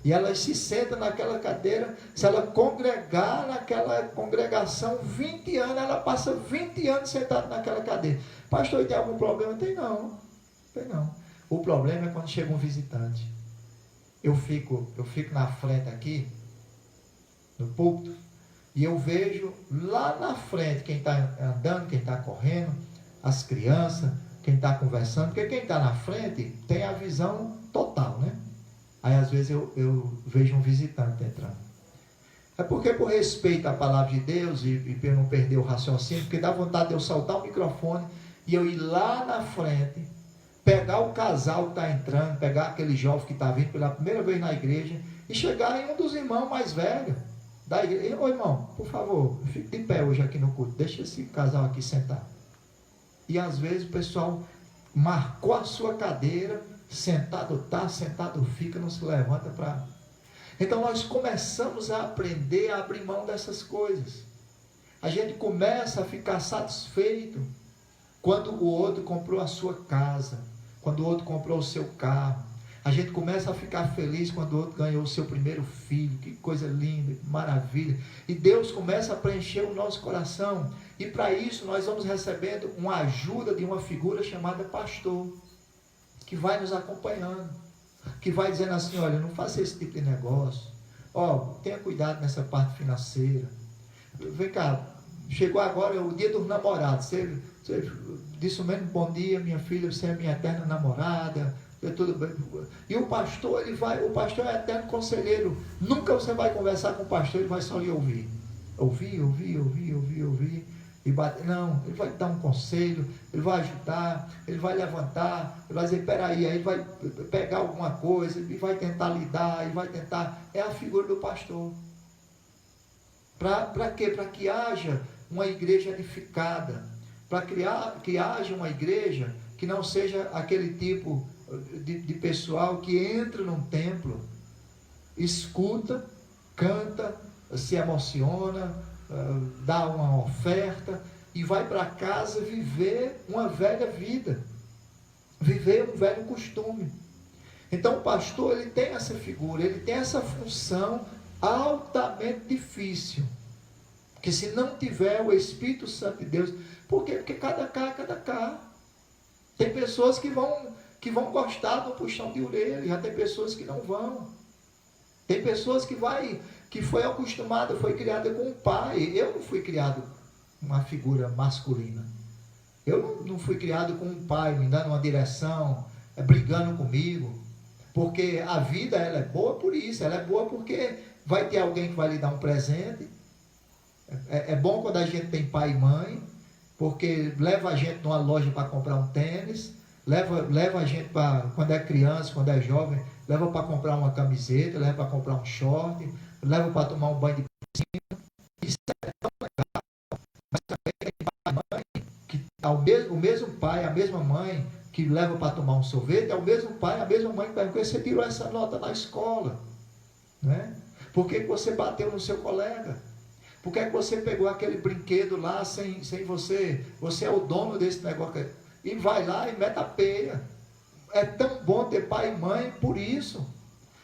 e elas se sentam naquela cadeira. Se ela congregar naquela congregação 20 anos, ela passa 20 anos sentada naquela cadeira. Pastor, tem algum problema? Tem não. O problema é quando chega um visitante. Eu fico na frente aqui, no púlpito, e eu vejo lá na frente quem está andando, quem está correndo, as crianças, quem está conversando, porque quem está na frente tem a visão total, né? Aí às vezes eu vejo um visitante entrando. É porque por respeito à palavra de Deus e para eu não perder o raciocínio, porque dá vontade de eu soltar o microfone e eu ir lá na frente, pegar o casal que está entrando, pegar aquele jovem que está vindo pela primeira vez na igreja e chegar em um dos irmãos mais velhos da igreja. Ô irmão, por favor, fique de pé hoje aqui no culto, deixa esse casal aqui sentar. E às vezes o pessoal marcou a sua cadeira, sentado tá, sentado fica, não se levanta para... Então nós começamos a aprender a abrir mão dessas coisas. A gente começa a ficar satisfeito quando o outro comprou a sua casa, quando o outro comprou o seu carro. A gente começa a ficar feliz quando o outro ganhou o seu primeiro filho. Que coisa linda, que maravilha. E Deus começa a preencher o nosso coração. E para isso nós vamos recebendo uma ajuda de uma figura chamada pastor, que vai nos acompanhando, que vai dizendo assim, olha, não faça esse tipo de negócio. Tenha cuidado nessa parte financeira. Vem cá, chegou agora o dia dos namorados. Você disse o mesmo bom dia, minha filha, você é minha eterna namorada. Tudo bem. E o pastor o pastor é eterno conselheiro. Nunca você vai conversar com o pastor, ele vai só lhe ouvir. Ouvir. Não, ele vai dar um conselho, ele vai ajudar, ele vai levantar, ele vai dizer, peraí, aí ele vai pegar alguma coisa, ele vai tentar lidar, ele vai tentar. É a figura do pastor. Para quê? Para que haja uma igreja edificada, para que haja uma igreja que não seja aquele tipo de pessoal que entra num templo, escuta, canta, se emociona, dá uma oferta e vai para casa viver uma velha vida, viver um velho costume. Então o pastor, ele tem essa figura, ele tem essa função altamente difícil. Porque se não tiver o Espírito Santo de Deus, por quê? Porque cada cá é cada cá. Tem pessoas que vão gostar do puxão de orelha, já tem pessoas que não vão. Tem pessoas que foi acostumada, foi criada com um pai. Eu não fui criado com uma figura masculina. Eu não fui criado com um pai me dando uma direção, brigando comigo. Porque a vida, ela é boa por isso. Ela é boa porque vai ter alguém que vai lhe dar um presente. É bom quando a gente tem pai e mãe, porque leva a gente numa loja para comprar um tênis, leva a gente para, quando é criança, quando é jovem, leva para comprar uma camiseta, leva para comprar um short, leva para tomar um banho de piscina. Isso é tão legal. Mas também tem pai e mãe, que o mesmo pai, a mesma mãe que leva para tomar um sorvete, é o mesmo pai, a mesma mãe que pergunta: você tirou essa nota na escola? Né? Por que você bateu no seu colega? Por que você pegou aquele brinquedo lá sem você? Você é o dono desse negócio. E vai lá e mete a peia. É tão bom ter pai e mãe por isso.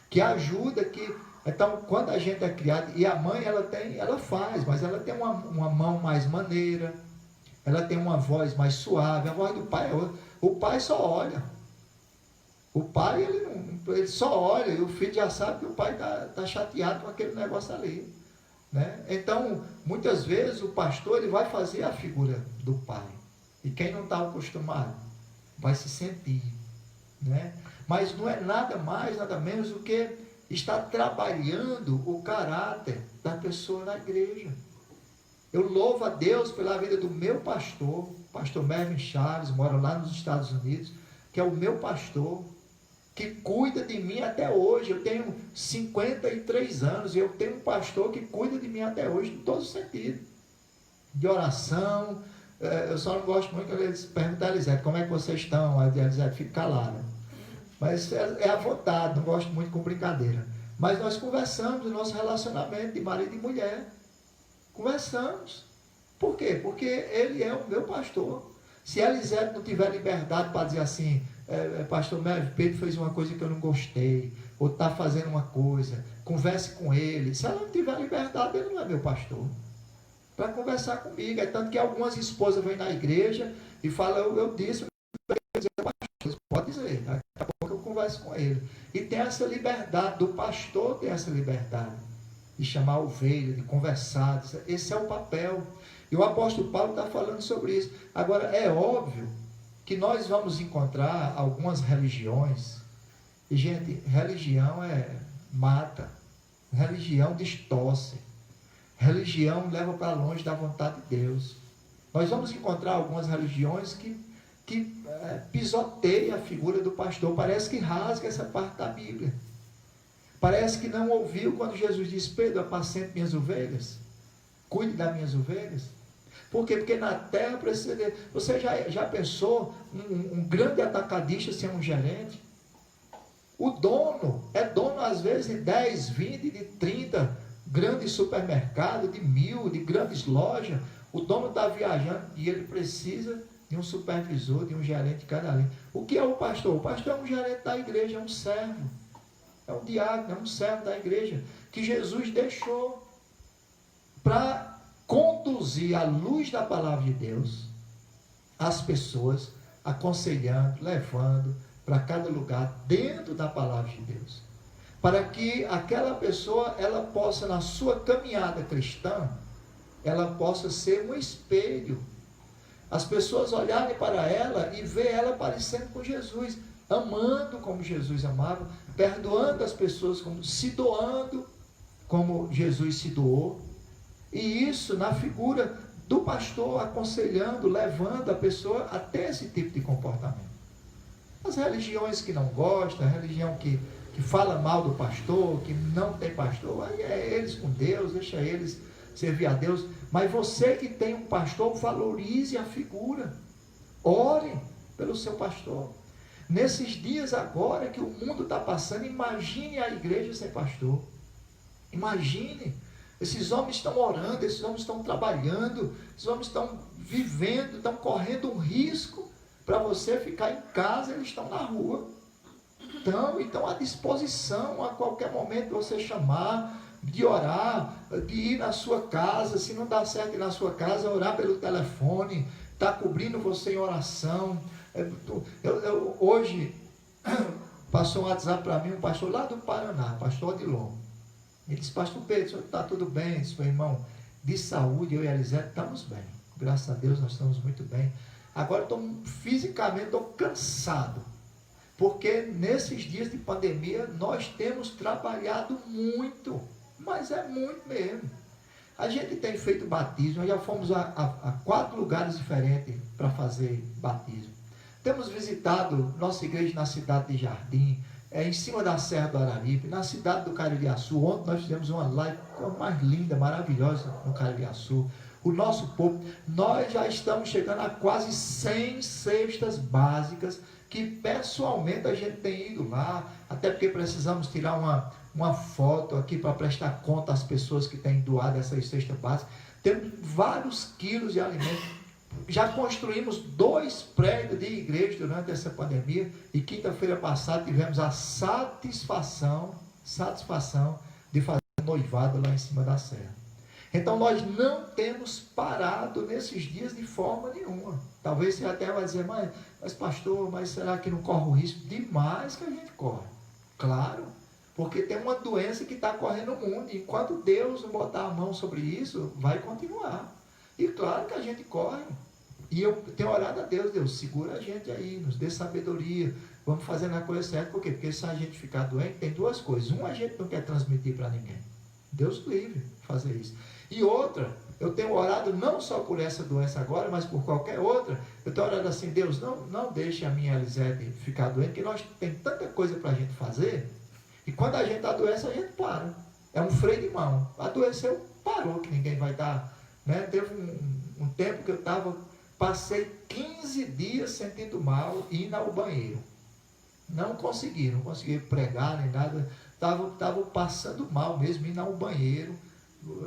Que ajuda, que... Então, quando a gente é criado, e a mãe, ela faz, mas ela tem uma mão mais maneira, ela tem uma voz mais suave. A voz do pai, o pai só olha. O pai, ele só olha, e o filho já sabe que o pai está chateado com aquele negócio ali. Né? Então, muitas vezes o pastor ele vai fazer a figura do pai. E quem não está acostumado vai se sentir. Né? Mas não é nada mais, nada menos do que estar trabalhando o caráter da pessoa na igreja. Eu louvo a Deus pela vida do meu pastor Mervin Charles, mora lá nos Estados Unidos, que é o meu pastor, que cuida de mim até hoje. Eu tenho 53 anos e eu tenho um pastor que cuida de mim até hoje, em todos os sentidos. De oração. Eu só não gosto muito quando eles perguntam a Elisete: como é que vocês estão? A Elisete fica calada. Mas é à vontade, não gosto muito com brincadeira. Mas nós conversamos do nosso relacionamento de marido e mulher. Conversamos. Por quê? Porque ele é o meu pastor. Se a Elisete não tiver liberdade para dizer assim: pastor Mervin, Pedro fez uma coisa que eu não gostei, ou está fazendo uma coisa, converse com ele. Se ela não tiver liberdade, ele não é meu pastor. Para conversar comigo. É tanto que algumas esposas vêm na igreja e falam: eu disse, pode dizer, daqui a pouco eu converso com ele. E tem essa liberdade, do pastor tem essa liberdade de chamar a ovelha, de conversar. Esse é o papel. E o apóstolo Paulo está falando sobre isso. Agora, é óbvio que nós vamos encontrar algumas religiões, e gente, religião mata, religião distorce, religião leva para longe da vontade de Deus. Nós vamos encontrar algumas religiões que pisoteiam a figura do pastor, parece que rasga essa parte da Bíblia, parece que não ouviu quando Jesus disse: Pedro, apacente minhas ovelhas, cuide das minhas ovelhas. Por quê? Porque na terra precisa de... Você já pensou um grande atacadista ser um gerente? O dono é dono às vezes de 10, 20, de 30 grandes supermercados, de 1000, de grandes lojas. O dono está viajando e ele precisa de um supervisor, de um gerente de cada linha. O que é o pastor? O pastor é um gerente da igreja, é um servo. É um diácono, é um servo da igreja, que Jesus deixou para conduzir à luz da palavra de Deus as pessoas, aconselhando, levando para cada lugar dentro da palavra de Deus, para que aquela pessoa, ela possa, na sua caminhada cristã, ela possa ser um espelho, as pessoas olharem para ela e ver ela parecendo com Jesus, amando como Jesus amava, perdoando as pessoas, como se doando como Jesus se doou. E isso na figura do pastor, aconselhando, levando a pessoa a ter esse tipo de comportamento. As religiões que não gostam, a religião que fala mal do pastor, que não tem pastor, aí é eles com Deus, deixa eles servir a Deus. Mas você que tem um pastor, valorize a figura. Ore pelo seu pastor. Nesses dias agora que o mundo está passando, imagine a igreja sem pastor. Imagine. Esses homens estão orando, esses homens estão trabalhando, esses homens estão vivendo, estão correndo um risco para você ficar em casa, eles estão na rua. Estão à disposição a qualquer momento você chamar, de orar, de ir na sua casa, se não dá certo ir na sua casa, orar pelo telefone, está cobrindo você em oração. Hoje, passou um WhatsApp para mim, um pastor lá do Paraná, pastor Odilon. Ele disse, pastor Pedro, está tudo bem? Eu disse, meu irmão, de saúde, eu e a Elisete estamos bem. Graças a Deus, nós estamos muito bem. Agora, fisicamente, estou cansado. Porque nesses dias de pandemia, nós temos trabalhado muito. Mas é muito mesmo. A gente tem feito batismo, nós já fomos a 4 lugares diferentes para fazer batismo. Temos visitado nossa igreja na cidade de Jardim, em cima da Serra do Araripe, na cidade do Caririaçu. Ontem nós fizemos uma live mais linda, maravilhosa no Caririaçu. O nosso povo, nós já estamos chegando a quase 100 cestas básicas, que pessoalmente a gente tem ido lá, até porque precisamos tirar uma foto aqui para prestar conta às pessoas que têm doado essas cestas básicas. Temos vários quilos de alimentos. Já construímos 2 prédios de igreja durante essa pandemia, e quinta-feira passada tivemos a satisfação de fazer noivado lá em cima da serra. Então nós não temos parado nesses dias de forma nenhuma. Talvez você até vai dizer, mas pastor, mas será que não corre o risco? Demais que a gente corre. Claro, porque tem uma doença que está correndo no mundo. Enquanto Deus não botar a mão sobre isso, vai continuar. E claro que a gente corre. E eu tenho orado a Deus, Deus, segura a gente aí, nos dê sabedoria. Vamos fazer na coisa certa. Por quê? Porque se a gente ficar doente, tem 2 coisas. Uma, a gente não quer transmitir para ninguém. Deus livre fazer isso. E outra, eu tenho orado não só por essa doença agora, mas por qualquer outra. Eu tenho orado assim, Deus, não deixe a minha Elisete ficar doente, porque nós tem tanta coisa para a gente fazer, e quando a gente adoece, a gente para. É um freio de mão. Adoeceu, parou, que ninguém vai dar. Né? Teve um tempo que eu passei 15 dias sentindo mal e indo ao banheiro. Não consegui pregar nem nada. Estava passando mal mesmo, indo ao banheiro.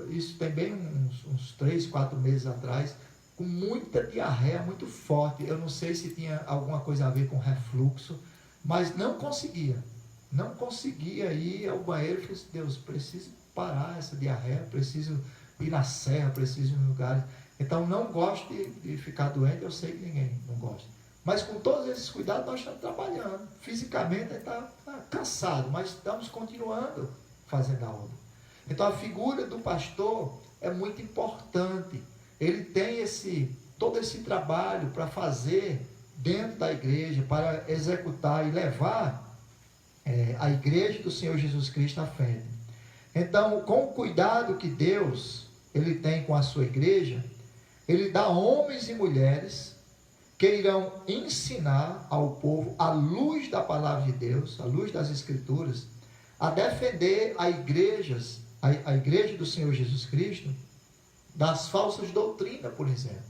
Isso tem bem uns 3, 4 meses atrás, com muita diarreia, muito forte. Eu não sei se tinha alguma coisa a ver com refluxo, mas não conseguia ir ao banheiro. Eu falei assim, Deus, preciso parar essa diarreia, preciso ir na serra, preciso ir em lugares. Então não gosto de ficar doente, eu sei que ninguém não gosta. Mas com todos esses cuidados nós estamos trabalhando. Fisicamente está cansado, mas estamos continuando fazendo a obra. Então a figura do pastor é muito importante. Ele tem todo esse trabalho para fazer dentro da igreja, para executar e levar a igreja do Senhor Jesus Cristo à frente. Então, com o cuidado que Deus ele tem com a sua igreja, ele dá homens e mulheres que irão ensinar ao povo, à luz da palavra de Deus, à luz das Escrituras, a defender a igreja do Senhor Jesus Cristo das falsas doutrinas, por exemplo.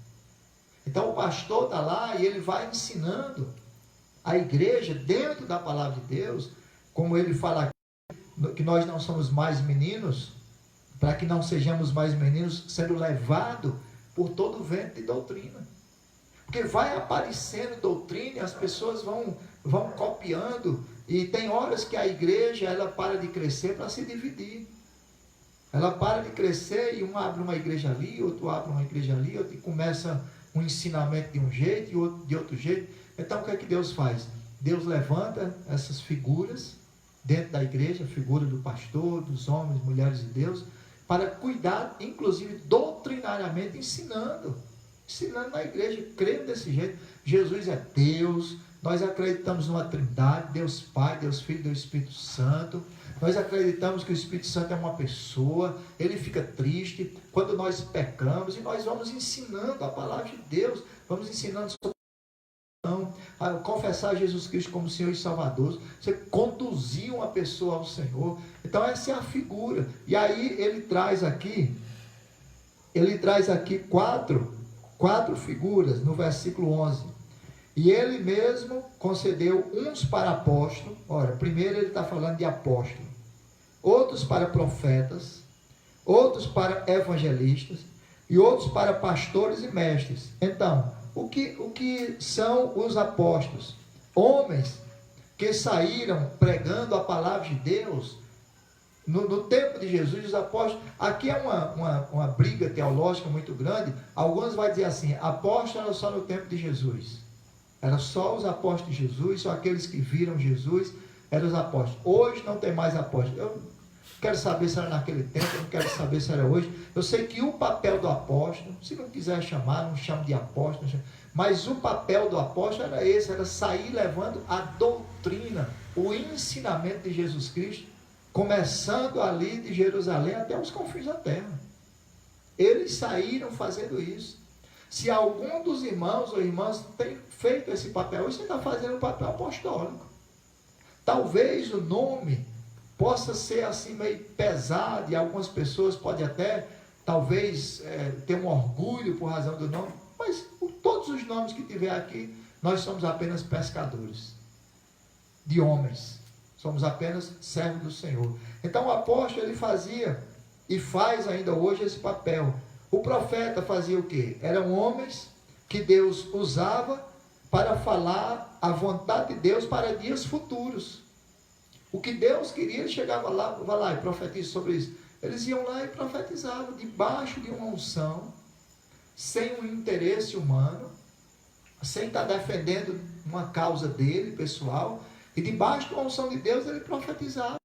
Então o pastor está lá e ele vai ensinando a igreja dentro da palavra de Deus, como ele fala aqui, que nós não somos mais meninos, para que não sejamos mais meninos sendo levados por todo o vento de doutrina. Porque vai aparecendo doutrina e as pessoas vão copiando, e tem horas que a igreja ela para de crescer para se dividir. Ela para de crescer e um abre uma igreja ali, outro abre uma igreja ali, outro começa um ensinamento de um jeito e outro de outro jeito. Então o que é que Deus faz? Deus levanta essas figuras dentro da igreja, a figura do pastor, dos homens, mulheres de Deus, para cuidar, inclusive doutrinariamente, ensinando na igreja, crendo desse jeito. Jesus é Deus, nós acreditamos numa trindade, Deus Pai, Deus Filho, Deus Espírito Santo. Nós acreditamos que o Espírito Santo é uma pessoa, ele fica triste quando nós pecamos, e nós vamos ensinando a palavra de Deus, vamos ensinando sobre a confessar Jesus Cristo como Senhor e Salvador, você conduzir uma pessoa ao Senhor. Então essa é a figura. E aí ele traz aqui quatro figuras no versículo 11. E ele mesmo concedeu uns para apóstolos. Ora, primeiro ele está falando de apóstolo, outros para profetas, outros para evangelistas e outros para pastores e mestres. Então, o que são os apóstolos? Homens que saíram pregando a palavra de Deus No tempo de Jesus, os apóstolos, aqui é uma briga teológica muito grande. Alguns vão dizer assim, apóstolo era só no tempo de Jesus. Era só os apóstolos de Jesus, só aqueles que viram Jesus, eram os apóstolos. Hoje não tem mais apóstolos. Eu não quero saber se era naquele tempo, eu não quero saber se era hoje. Eu sei que o papel do apóstolo, se não quiser chamar, não chame de apóstolo, mas o papel do apóstolo era esse, era sair levando a doutrina, o ensinamento de Jesus Cristo, começando ali de Jerusalém até os confins da terra. Eles saíram fazendo isso. Se algum dos irmãos ou irmãs tem feito esse papel, você está fazendo o papel apostólico. Talvez o nome possa ser assim meio pesado, e algumas pessoas podem até, talvez, ter um orgulho por razão do nome, mas por todos os nomes que tiver aqui, nós somos apenas pescadores de homens. Somos apenas servos do Senhor. Então o apóstolo, ele fazia e faz ainda hoje esse papel. O profeta fazia o quê? Eram homens que Deus usava para falar a vontade de Deus para dias futuros. O que Deus queria, ele chegava lá, vai lá e profetiza sobre isso. Eles iam lá e profetizavam debaixo de uma unção, sem um interesse humano, sem estar defendendo uma causa dele, pessoal, e debaixo da unção de Deus ele profetizava.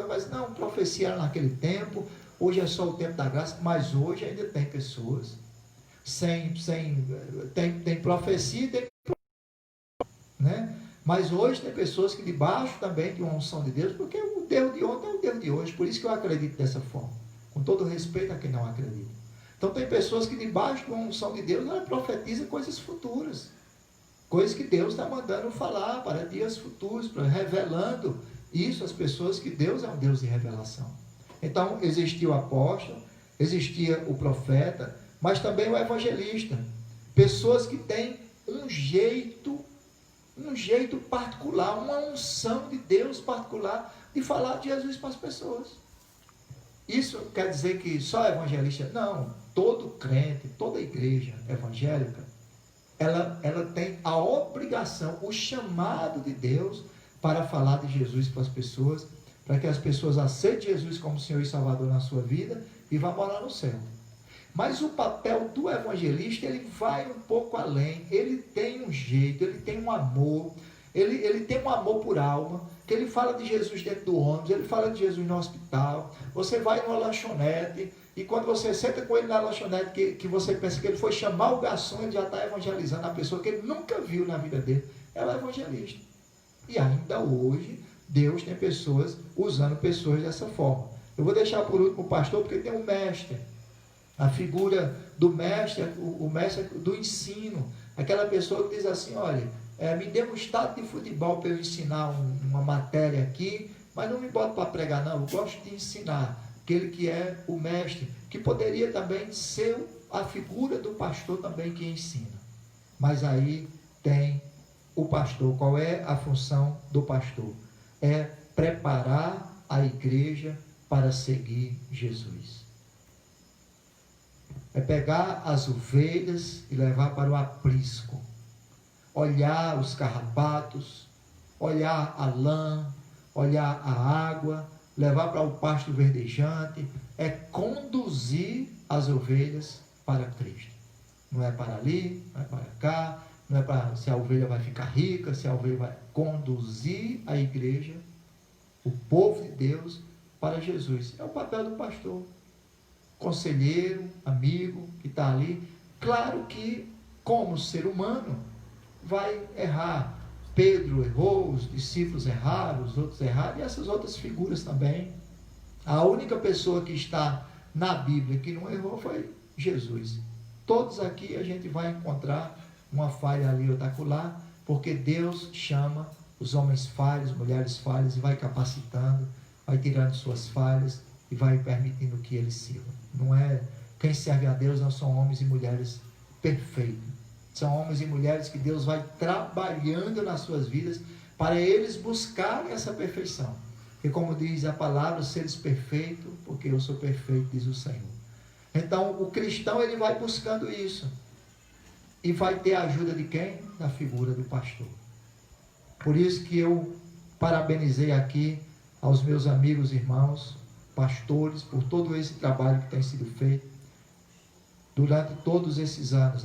Mas não, profecia era naquele tempo, hoje é só o tempo da graça, mas hoje ainda tem pessoas tem profecia e tem, né? Mas hoje tem pessoas que debaixo também de uma unção de Deus, porque o Deus de ontem é o Deus de hoje, por isso que eu acredito dessa forma, com todo respeito a quem não acredita. Então tem pessoas que debaixo de uma unção de Deus, ela profetiza coisas futuras, coisas que Deus está mandando falar para dias futuros, para revelando isso às pessoas, que Deus é um Deus de revelação. Então existia o apóstolo, existia o profeta, mas também o evangelista, pessoas que têm um jeito particular, uma unção de Deus particular de falar de Jesus para as pessoas. Isso quer dizer que só evangelista? Não, todo crente, toda igreja evangélica, ela tem a obrigação, o chamado de Deus para falar de Jesus para as pessoas, para que as pessoas aceitem Jesus como Senhor e Salvador na sua vida e vá morar no céu. Mas o papel do evangelista, ele vai um pouco além, ele tem um jeito, ele tem um amor, ele tem um amor por alma, que ele fala de Jesus dentro do ônibus, ele fala de Jesus no hospital, você vai numa lanchonete, e quando você senta com ele na lanchonete, que você pensa que ele foi chamar o garçom, ele já está evangelizando a pessoa que ele nunca viu na vida dele, é o evangelista. E ainda hoje, Deus tem pessoas usando pessoas dessa forma. Eu vou deixar por último o pastor, porque tem um mestre, a figura do mestre, o mestre do ensino, aquela pessoa que diz assim, olha, me dê um estado de futebol para eu ensinar uma matéria aqui, mas não me bota para pregar não, eu gosto de ensinar, aquele que é o mestre, que poderia também ser a figura do pastor também que ensina. Mas aí tem o pastor. Qual é a função do pastor? É preparar a igreja para seguir Jesus. É pegar as ovelhas e levar para o aprisco. Olhar os carrapatos, olhar a lã, olhar a água, levar para o pasto verdejante, é conduzir as ovelhas para Cristo. Não é para ali, não é para cá, não é para se a ovelha vai ficar rica, se a ovelha vai conduzir a igreja, o povo de Deus, para Jesus. É o papel do pastor, conselheiro, amigo, que está ali. Claro que, como ser humano, vai errar. Pedro errou, os discípulos erraram, os outros erraram, e essas outras figuras também. A única pessoa que está na Bíblia que não errou foi Jesus. Todos aqui a gente vai encontrar uma falha ali ou acolá, porque Deus chama os homens falhos, mulheres falhas, e vai capacitando, vai tirando suas falhas e vai permitindo que eles sirvam. Não é, quem serve a Deus não são homens e mulheres perfeitos. São homens e mulheres que Deus vai trabalhando nas suas vidas para eles buscarem essa perfeição. E como diz a palavra, seres perfeitos, porque eu sou perfeito, diz o Senhor. Então, o cristão, ele vai buscando isso. E vai ter a ajuda de quem? Da figura do pastor. Por isso que eu parabenizei aqui aos meus amigos e irmãos, pastores, por todo esse trabalho que tem sido feito durante todos esses anos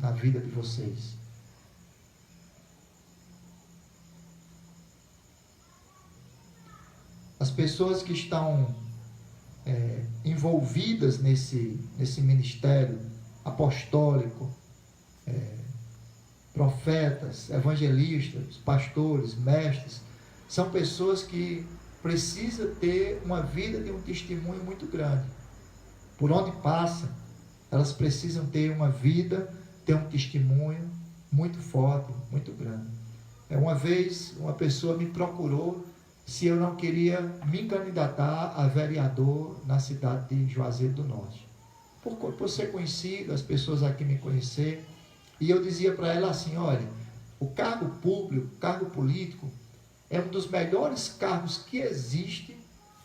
na vida de vocês. As pessoas que estão envolvidas nesse ministério apostólico, profetas, evangelistas, pastores, mestres, são pessoas que precisam ter uma vida de um testemunho muito grande. Por onde passa, elas precisam ter uma vida, ter um testemunho muito forte, muito grande. Uma vez, uma pessoa me procurou se eu não queria me candidatar a vereador na cidade de Juazeiro do Norte. Por ser conhecido, as pessoas aqui me conhecer, e eu dizia para ela assim, olha, o cargo público, o cargo político, é um dos melhores cargos que existe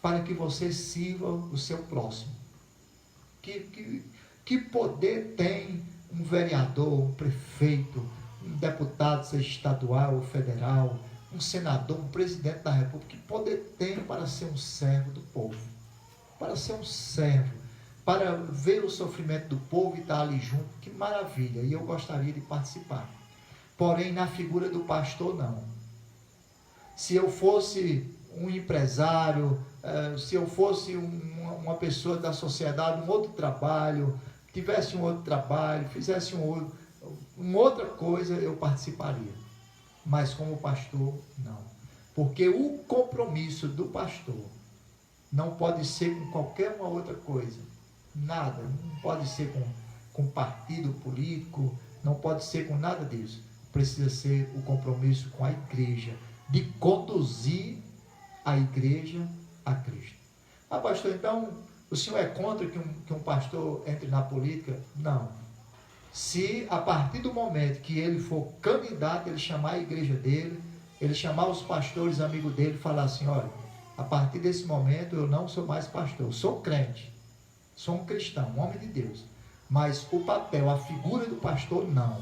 para que você sirva o seu próximo. Que poder tem um vereador, um prefeito, um deputado, seja estadual ou federal, um senador, um presidente da República? Que poder tem para ser um servo do povo? Para ser um servo, para ver o sofrimento do povo e estar ali junto, que maravilha, e eu gostaria de participar. Porém, na figura do pastor, não. Se eu fosse um empresário, se eu fosse uma pessoa da sociedade, um outro trabalho, tivesse um outro trabalho, fizesse uma outra coisa, eu participaria. Mas como pastor, não. Porque o compromisso do pastor não pode ser com qualquer uma outra coisa. Nada. Não pode ser com partido político, não pode ser com nada disso. Precisa ser o compromisso com a igreja, de conduzir a igreja a Cristo. Ah, pastor, então o senhor é contra que um pastor entre na política? Não. Se a partir do momento que ele for candidato, ele chamar a igreja dele, ele chamar os pastores amigos dele e falar assim, olha, a partir desse momento eu não sou mais pastor, sou crente, sou um cristão, um homem de Deus, mas o papel, a figura do pastor, não.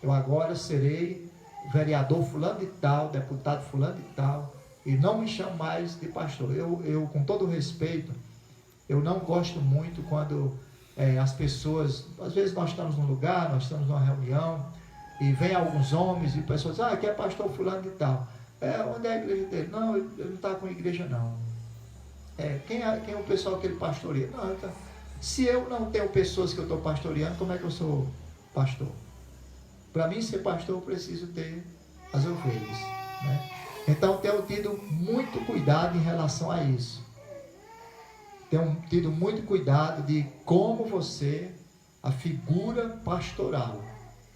Eu agora serei vereador fulano de tal, deputado fulano de tal, e não me chamo mais de pastor. Eu com todo respeito, eu não gosto muito quando as pessoas, às vezes nós estamos num lugar, nós estamos numa reunião, e vem alguns homens e pessoas dizem, aqui é pastor fulano de tal. Onde é a igreja dele? Não, ele não está com igreja não. Quem é o pessoal que ele pastoreia? Não, então, se eu não tenho pessoas que eu estou pastoreando, como é que eu sou pastor? Para mim ser pastor, eu preciso ter as ovelhas, né? Então, tenho tido muito cuidado em relação a isso. Tenho tido muito cuidado de como você, a figura pastoral.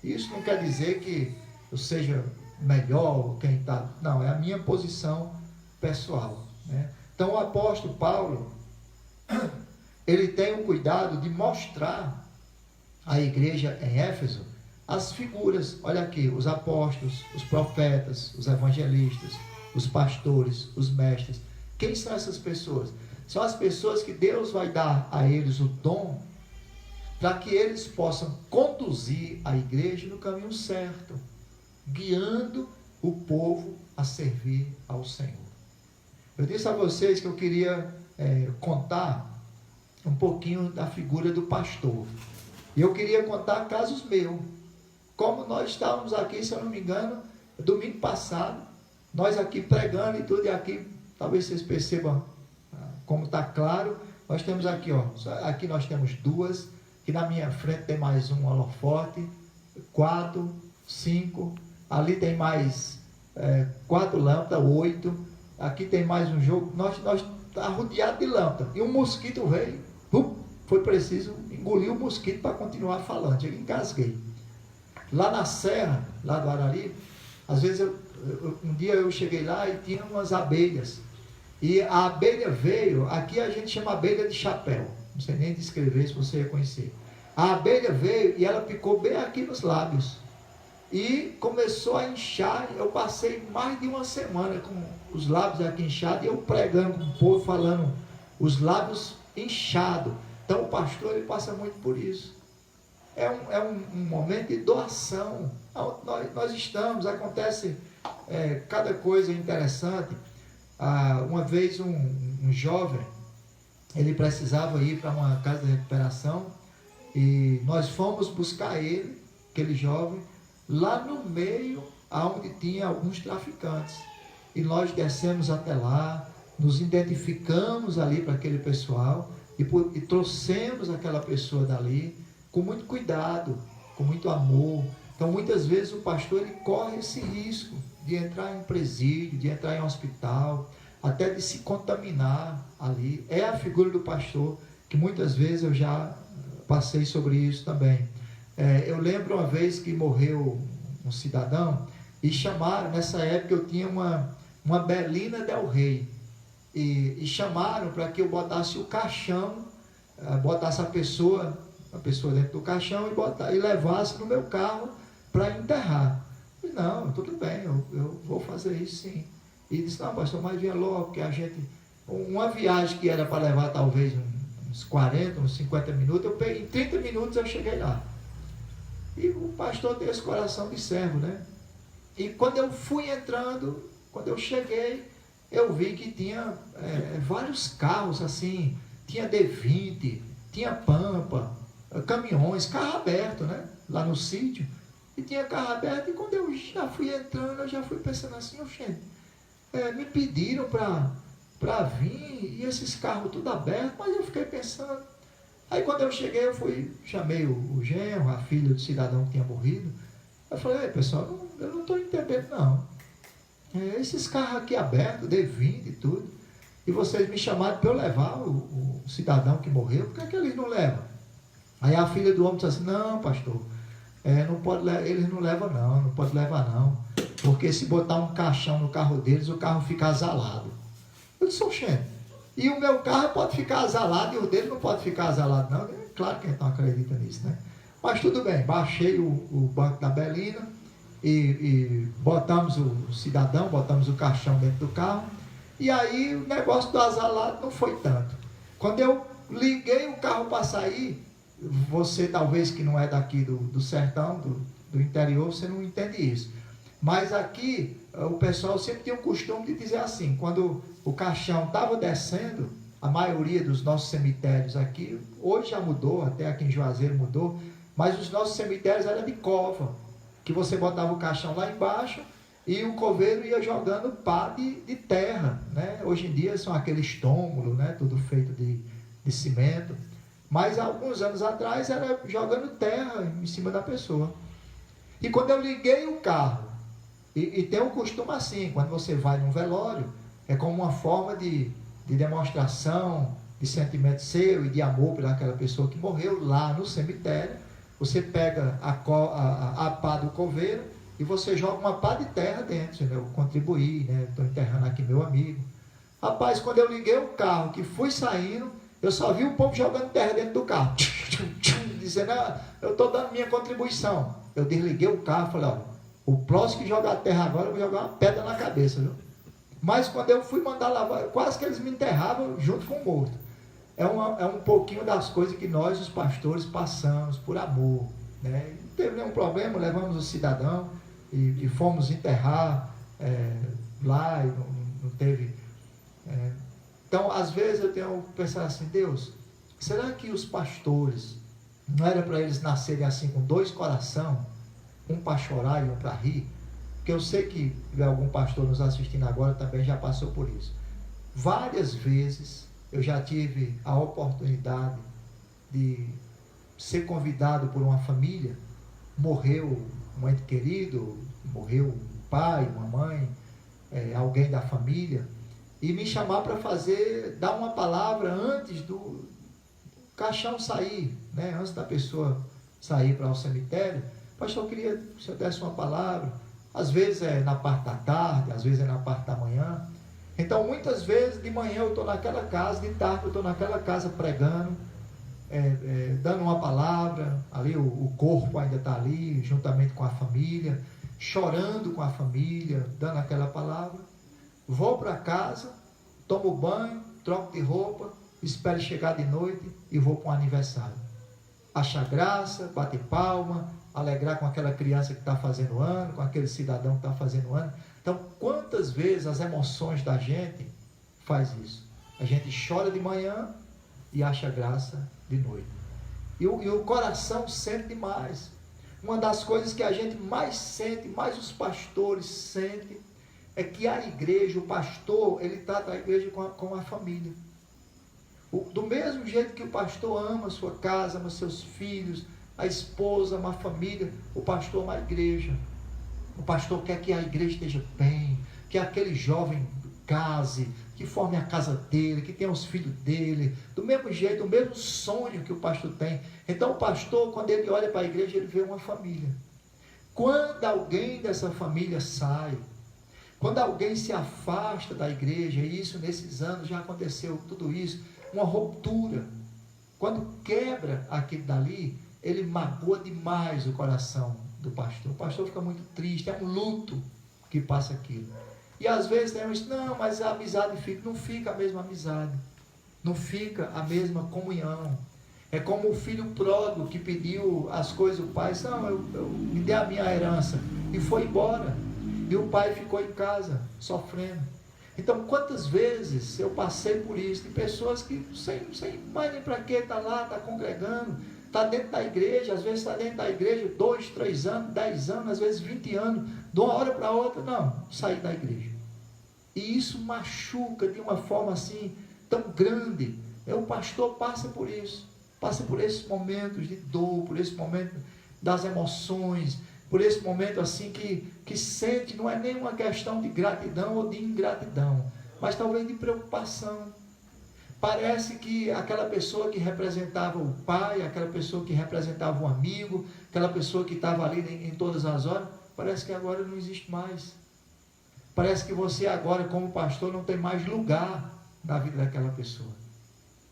Isso não quer dizer que eu seja melhor quem está... Não, é a minha posição pessoal, né? Então, o apóstolo Paulo, ele tem o cuidado de mostrar à igreja em Éfeso as figuras. Olha aqui, os apóstolos, os profetas, os evangelistas, os pastores, os mestres. Quem são essas pessoas? São as pessoas que Deus vai dar a eles o dom para que eles possam conduzir a igreja no caminho certo, guiando o povo a servir ao Senhor. Eu disse a vocês que eu queria contar um pouquinho da figura do pastor. E eu queria contar casos meus. Como nós estávamos aqui, se eu não me engano, domingo passado, nós aqui pregando e tudo, e aqui, talvez vocês percebam como está claro, nós temos aqui, aqui nós temos 2, que na minha frente tem mais um holofote, 4, 5, ali tem mais 4 lâmpadas, 8, aqui tem mais um jogo, nós está rodeado de lâmpada, e um mosquito veio, foi preciso engolir o mosquito para continuar falando, eu engasguei. Lá na serra, lá do Arari, às vezes um dia eu cheguei lá e tinha umas abelhas, e a abelha veio, aqui a gente chama abelha de chapéu, não sei nem descrever se você reconhecer. A abelha veio e ela picou bem aqui nos lábios, e começou a inchar. Eu passei mais de uma semana com os lábios aqui inchados, e eu pregando com o povo, falando, os lábios inchados. Então o pastor, ele passa muito por isso. É um momento de doação. Nós estamos, acontece cada coisa interessante. Uma vez um jovem, ele precisava ir para uma casa de recuperação e nós fomos buscar ele, aquele jovem, lá no meio onde tinha alguns traficantes. E nós descemos até lá, nos identificamos ali para aquele pessoal e trouxemos aquela pessoa dali com muito cuidado, com muito amor. Então muitas vezes o pastor ele corre esse risco de entrar em presídio, de entrar em hospital, até de se contaminar ali. É a figura do pastor, que muitas vezes eu já passei sobre isso também. Eu lembro uma vez que morreu um cidadão e chamaram, nessa época eu tinha uma Belina Del Rey, e chamaram para que eu botasse o caixão, botasse a pessoa dentro do caixão e levasse no meu carro para enterrar. Eu disse, não, tudo bem, eu vou fazer isso sim. E disse, não, pastor, mas vinha logo, porque a gente, uma viagem que era para levar talvez uns 40, uns 50 minutos, em 30 minutos eu cheguei lá. E o pastor tem esse coração de servo, né? E quando eu fui entrando, quando eu cheguei, eu vi que tinha vários carros assim, tinha D20, tinha Pampa, caminhões, carro aberto, né? Lá no sítio. E tinha carro aberto, e quando eu já fui entrando, eu já fui pensando assim, gente, me pediram para vir, e esses carros tudo aberto, mas eu fiquei pensando. Aí quando eu cheguei, chamei o genro, a filha do cidadão que tinha morrido. Eu falei, pessoal, eu não estou entendendo não. Esses carros aqui abertos, D20 e tudo, e vocês me chamaram para eu levar o cidadão que morreu, por que eles não levam? Aí a filha do homem disse assim, não, pastor, não pode, eles não levam não pode levar não, porque se botar um caixão no carro deles, o carro fica azalado. Eu disse, oxente, e o meu carro pode ficar azalado e o dele não pode ficar azalado não? Claro que a gente não acredita nisso, né? Mas tudo bem, baixei o banco da Belina e botamos o cidadão, botamos o caixão dentro do carro, e aí o negócio do azalado não foi tanto. Quando eu liguei o carro para sair, você talvez que não é daqui do sertão, do interior, você não entende isso. Mas aqui, o pessoal sempre tem o costume de dizer assim, quando o caixão estava descendo, a maioria dos nossos cemitérios aqui, hoje já mudou, até aqui em Juazeiro mudou, mas os nossos cemitérios eram de cova, que você botava o caixão lá embaixo e o coveiro ia jogando pá de terra, né? Hoje em dia são aqueles túmulos, né? Tudo feito de cimento, mas há alguns anos atrás era jogando terra em cima da pessoa. E quando eu liguei o carro, e tem um costume assim, quando você vai num velório, é como uma forma de demonstração de sentimento seu e de amor pelaquela pessoa que morreu lá no cemitério. Você pega a pá do coveiro e você joga uma pá de terra dentro, né? Eu contribuí, né? Estou enterrando aqui meu amigo. Rapaz, quando eu liguei o carro, que fui saindo, eu só vi o povo jogando terra dentro do carro, dizendo, eu estou dando minha contribuição. Eu desliguei o carro e falei, ó, o próximo que jogar terra agora, eu vou jogar uma pedra na cabeça, viu? Mas quando eu fui mandar lavar, quase que eles me enterravam junto com o morto. É um pouquinho das coisas que nós, os pastores, passamos por amor, né? Não teve nenhum problema, levamos o cidadão e fomos enterrar lá, e não teve. Então, às vezes eu tenho que pensar assim, Deus, será que os pastores, não era para eles nascerem assim com dois corações, um para chorar e um para rir? Porque eu sei que algum pastor nos assistindo agora também já passou por isso. Várias vezes eu já tive a oportunidade de ser convidado por uma família, morreu um ente querido, morreu um pai, uma mãe, alguém da família, e me chamar para dar uma palavra antes do caixão sair, né? Antes da pessoa sair para o cemitério. Pastor, eu queria que o senhor desse uma palavra. Às vezes é na parte da tarde, às vezes é na parte da manhã. Então, muitas vezes, de manhã eu estou naquela casa, de tarde eu estou naquela casa pregando, dando uma palavra, ali o corpo ainda está ali, juntamente com a família, chorando com a família, dando aquela palavra. Vou para casa, tomo banho, troco de roupa, espero chegar de noite e vou para um aniversário. Achar graça, bater palma, alegrar com aquela criança que está fazendo ano, com aquele cidadão que está fazendo ano. Então, quantas vezes as emoções da gente faz isso. A gente chora de manhã e acha graça de noite. E o coração sente demais. Uma das coisas que a gente mais sente, mais os pastores sentem, é que a igreja, o pastor, ele trata a igreja com a família. Do mesmo jeito que o pastor ama a sua casa, ama seus filhos, a esposa, ama a família, o pastor ama a igreja. O pastor quer que a igreja esteja bem, que aquele jovem case, que forme a casa dele, que tenha os filhos dele, do mesmo jeito, o mesmo sonho que o pastor tem. Então o pastor, quando ele olha para a igreja, ele vê uma família. Quando alguém dessa família sai, quando alguém se afasta da igreja, e isso nesses anos já aconteceu, tudo isso, uma ruptura, quando quebra aquilo dali, ele magoa demais o coração do pastor. O pastor fica muito triste, é um luto que passa aquilo. E às vezes temos, não, mas a amizade fica. Não fica a mesma amizade, não fica a mesma comunhão. É como o filho pródigo que pediu as coisas do pai, não, me dê a minha herança, e foi embora, e o pai ficou em casa sofrendo. Então quantas vezes eu passei por isso, de pessoas que sem mais nem para que, está lá, está congregando, está dentro da igreja, às vezes está dentro da igreja 2, 3 anos, 10 anos, às vezes 20 anos, de uma hora para outra, não, sair da igreja. E isso machuca de uma forma assim, tão grande. O pastor passa por isso, passa por esses momentos de dor, por esse momento das emoções, por esse momento assim que sente, não é nem uma questão de gratidão ou de ingratidão, mas talvez de preocupação. Parece que aquela pessoa que representava o pai, aquela pessoa que representava o amigo, aquela pessoa que estava ali em todas as horas, parece que agora não existe mais. Parece que você agora, como pastor, não tem mais lugar na vida daquela pessoa.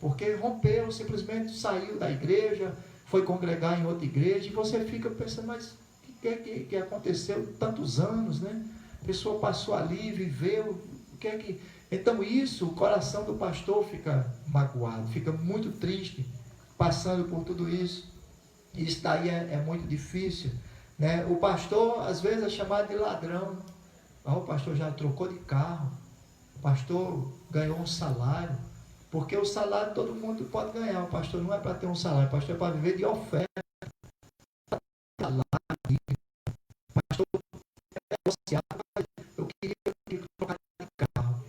Porque rompeu, simplesmente saiu da igreja, foi congregar em outra igreja, e você fica pensando, mas o que aconteceu tantos anos, né? A pessoa passou ali, viveu, o que é que... Então isso, o coração do pastor fica magoado, fica muito triste, passando por tudo isso. Isso daí é muito difícil, né? O pastor, às vezes, é chamado de ladrão. O pastor já trocou de carro, o pastor ganhou um salário, porque o salário todo mundo pode ganhar, o pastor não é para ter um salário, o pastor é para viver de oferta. O pastor é negociado, eu queria trocar de carro,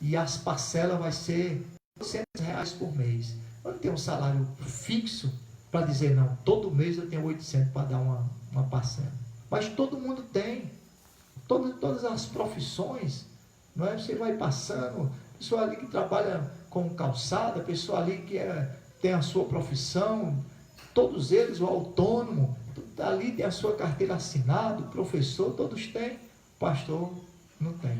e as parcelas vai ser R$800 por mês. Eu não tenho um salário fixo para dizer, não, todo mês eu tenho 800 para dar uma parcela, mas todo mundo tem. Todas as profissões, não é? Você vai passando, pessoa ali que trabalha com calçada, pessoa ali que tem a sua profissão, todos eles, o autônomo, ali tem a sua carteira assinada, o professor, todos têm, o pastor não tem.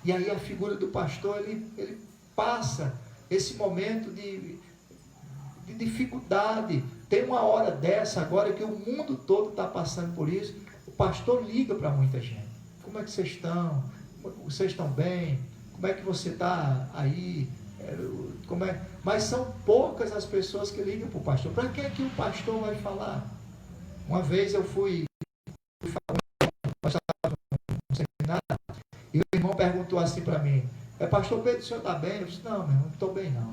E aí a figura do pastor, ele passa esse momento de dificuldade. Tem uma hora dessa agora que o mundo todo está passando por isso, o pastor liga para muita gente. Como é que vocês estão? Vocês estão bem? Como é que você está aí? Mas são poucas as pessoas que ligam para o pastor. Para que o pastor vai falar? Uma vez eu fui falar no seminário, e o irmão perguntou assim para mim, pastor Pedro, o senhor está bem? Eu disse, não, não estou bem não.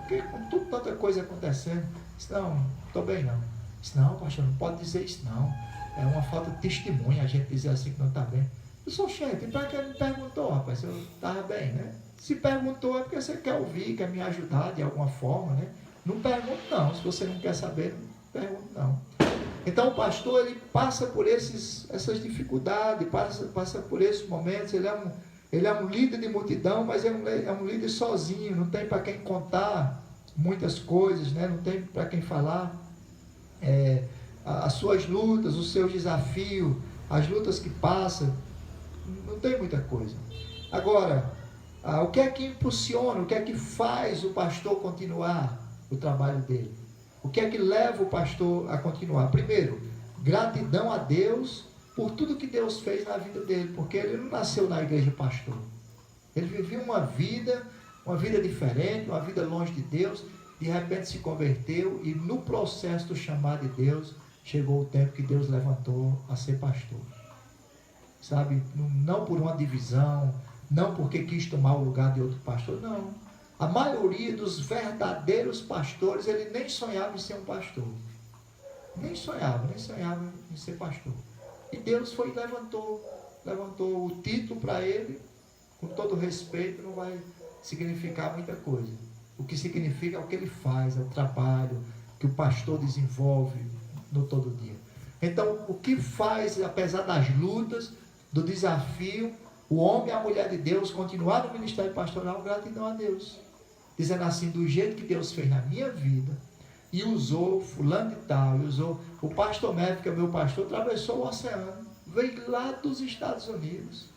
Porque com tanta coisa acontecendo, eu disse, não estou bem não. Eu disse, não, pastor, não pode dizer isso não. É uma falta de testemunho a gente dizer assim que não está bem. Eu sou chefe, para que me perguntou, rapaz, se eu estava bem, né? Se perguntou é porque você quer ouvir, quer me ajudar de alguma forma, né? Não pergunte não, se você não quer saber, não pergunte não. Então o pastor, ele passa por essas dificuldades, passa por esses momentos, ele é um líder de multidão, mas é um líder sozinho, não tem para quem contar muitas coisas, né? Não tem para quem falar. As suas lutas, os seus desafios, as lutas que passa, não tem muita coisa. Agora, o que é que impulsiona, o que é que faz o pastor continuar o trabalho dele? O que é que leva o pastor a continuar? Primeiro, gratidão a Deus por tudo que Deus fez na vida dele, porque ele não nasceu na igreja pastor. Ele viveu uma vida diferente, uma vida longe de Deus, de repente se converteu e no processo do chamado de Deus, chegou o tempo que Deus levantou a ser pastor. Sabe? Não por uma divisão, não porque quis tomar o lugar de outro pastor, não. A maioria dos verdadeiros pastores, ele nem sonhava em ser um pastor. Nem sonhava em ser pastor. E Deus foi e levantou o título para ele, com todo respeito, não vai significar muita coisa. O que significa é o que ele faz, é o trabalho que o pastor desenvolve no todo dia. Então, o que faz, apesar das lutas, do desafio, o homem e a mulher de Deus continuar no ministério pastoral? Gratidão a Deus. Dizendo assim, do jeito que Deus fez na minha vida, e usou fulano de tal, e usou o pastor Médio, que é meu pastor, atravessou o oceano, veio lá dos Estados Unidos,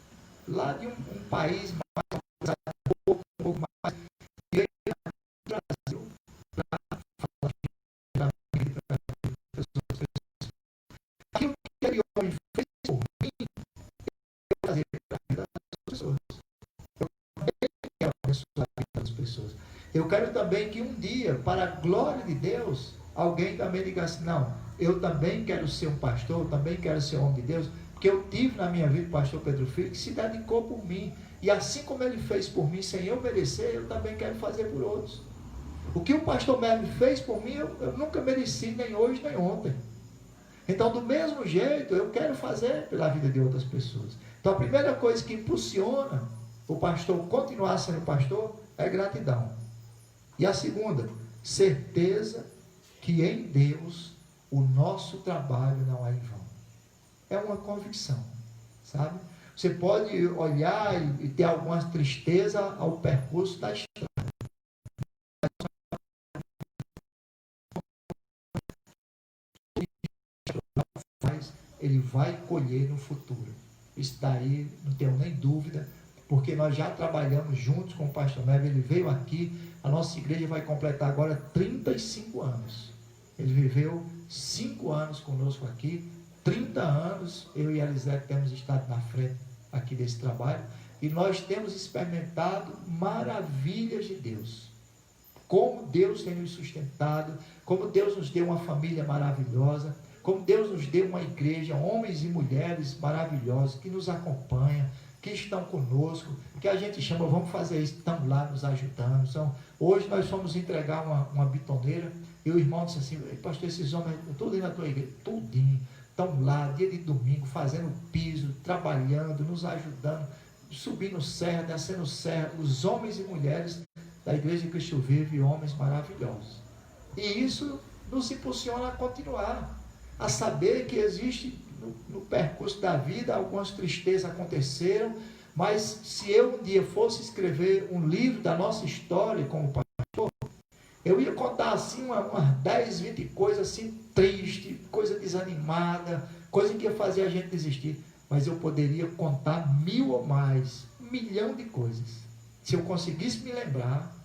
lá de um país mais, um pouco mais, e veio lá do Brasil, para falar da vida para as pessoas. Aquilo que aquele homem fez por mim, eu fazer para a vida das pessoas. Eu também quero abençoar a vida das pessoas. Eu quero também que um dia, para a glória de Deus, alguém também diga assim, não, eu também quero ser um pastor, eu também quero ser um homem de Deus, porque eu tive na minha vida o pastor Pedro Filho, que se dedicou por mim, e assim como ele fez por mim, sem eu merecer, eu também quero fazer por outros. O que o pastor Merlin fez por mim, eu nunca mereci, nem hoje, nem ontem. Então, do mesmo jeito, eu quero fazer pela vida de outras pessoas. Então, a primeira coisa que impulsiona o pastor continuar sendo pastor é gratidão. E a segunda, certeza que em Deus o nosso trabalho não é em vão. É uma convicção, sabe? Você pode olhar e ter alguma tristeza ao percurso da estrada. Ele vai colher no futuro. Isso daí não tenho nem dúvida, porque nós já trabalhamos juntos com o pastor Neve. Ele veio aqui, a nossa igreja vai completar agora 35 anos. Ele viveu 5 anos conosco aqui, 30 anos, eu e a Elisete temos estado na frente aqui desse trabalho, e nós temos experimentado maravilhas de Deus. Como Deus tem nos sustentado, como Deus nos deu uma família maravilhosa, como Deus nos deu uma igreja, homens e mulheres maravilhosos, que nos acompanham, que estão conosco, que a gente chama, vamos fazer isso, estão lá nos ajudando. Então, hoje nós fomos entregar uma bitoneira, e o irmão disse assim, pastor, esses homens, tudo aí na tua igreja, tudinho, estão lá, dia de domingo, fazendo piso, trabalhando, nos ajudando, subindo serra, descendo serra, os homens e mulheres da Igreja de Cristo Vive, homens maravilhosos. E isso nos impulsiona a continuar, a saber que existe no percurso da vida, algumas tristezas aconteceram, mas se eu um dia fosse escrever um livro da nossa história como pastor, eu ia contar assim umas 10, 20 coisas assim tristes, coisa desanimada, coisa que ia fazer a gente desistir, mas eu poderia contar 1000 ou mais, 1 milhão de coisas. Se eu conseguisse me lembrar,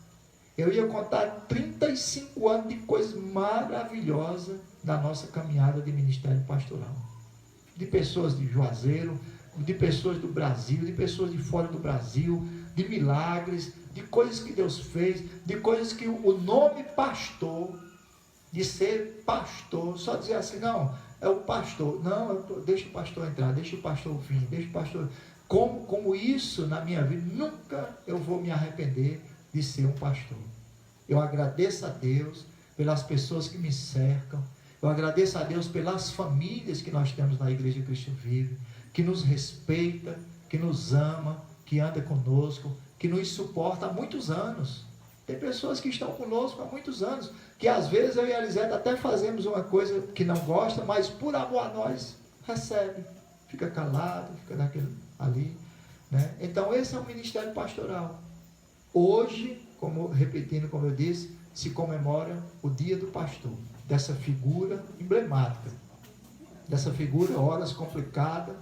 eu ia contar 35 anos de coisas maravilhosas da nossa caminhada de ministério pastoral. De pessoas de Juazeiro, de pessoas do Brasil, de pessoas de fora do Brasil, de milagres, de coisas que Deus fez, de coisas que o nome pastor, de ser pastor, só dizer assim, não, é o pastor, não, deixa o pastor entrar, deixa o pastor vir, deixa o pastor... Como isso na minha vida, nunca eu vou me arrepender de ser um pastor. Eu agradeço a Deus pelas pessoas que me cercam, eu agradeço a Deus pelas famílias que nós temos na Igreja de Cristo Vive, que nos respeita, que nos ama, que anda conosco, que nos suporta há muitos anos. Tem pessoas que estão conosco há muitos anos, que às vezes eu e a Elisete até fazemos uma coisa que não gosta, mas por amor a nós, recebe, fica calado, fica daquele ali, né? Então esse é o ministério pastoral. Hoje, repetindo como eu disse, se comemora o dia do pastor, dessa figura emblemática, dessa figura, horas complicada,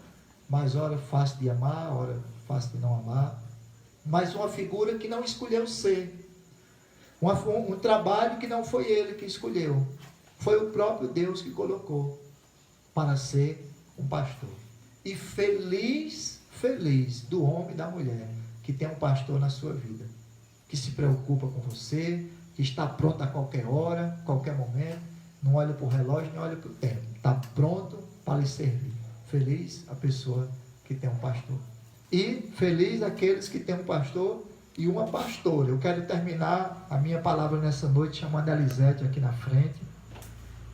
mas hora fácil de amar, hora fácil de não amar, mas uma figura que não escolheu ser, um trabalho que não foi ele que escolheu, foi o próprio Deus que colocou para ser um pastor. E feliz do homem e da mulher que tem um pastor na sua vida, que se preocupa com você, que está pronto a qualquer hora, qualquer momento, não olha para o relógio, nem olha para o tempo, está pronto para lhe servir. Feliz a pessoa que tem um pastor. E feliz aqueles que têm um pastor e uma pastora. Eu quero terminar a minha palavra nessa noite chamando a Elisete aqui na frente.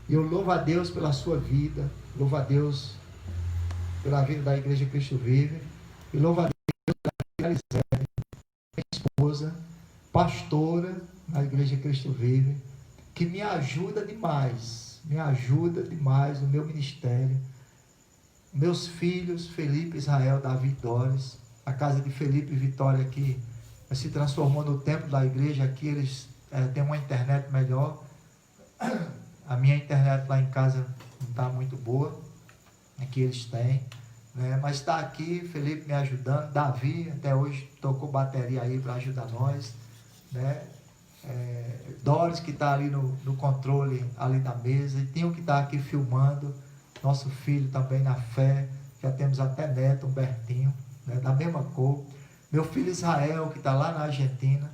E eu louvo a Deus pela sua vida, louvo a Deus pela vida da Igreja Cristo Vive, e louvo a Deus pela Elisete, minha esposa, pastora na Igreja Cristo Vive, que me ajuda demais no meu ministério. Meus filhos, Felipe, Israel, Davi, Doris, a casa de Felipe e Vitória aqui se transformou no templo da igreja. Aqui eles têm uma internet melhor. A minha internet lá em casa não está muito boa, aqui eles têm, né? Mas está aqui, Felipe me ajudando, Davi até hoje tocou bateria aí para ajudar nós, né? Doris que está ali no controle ali da mesa, e tinham que estar aqui filmando, nosso filho também na fé, já temos até neto, Humbertinho, né? Da mesma cor, meu filho Israel que está lá na Argentina.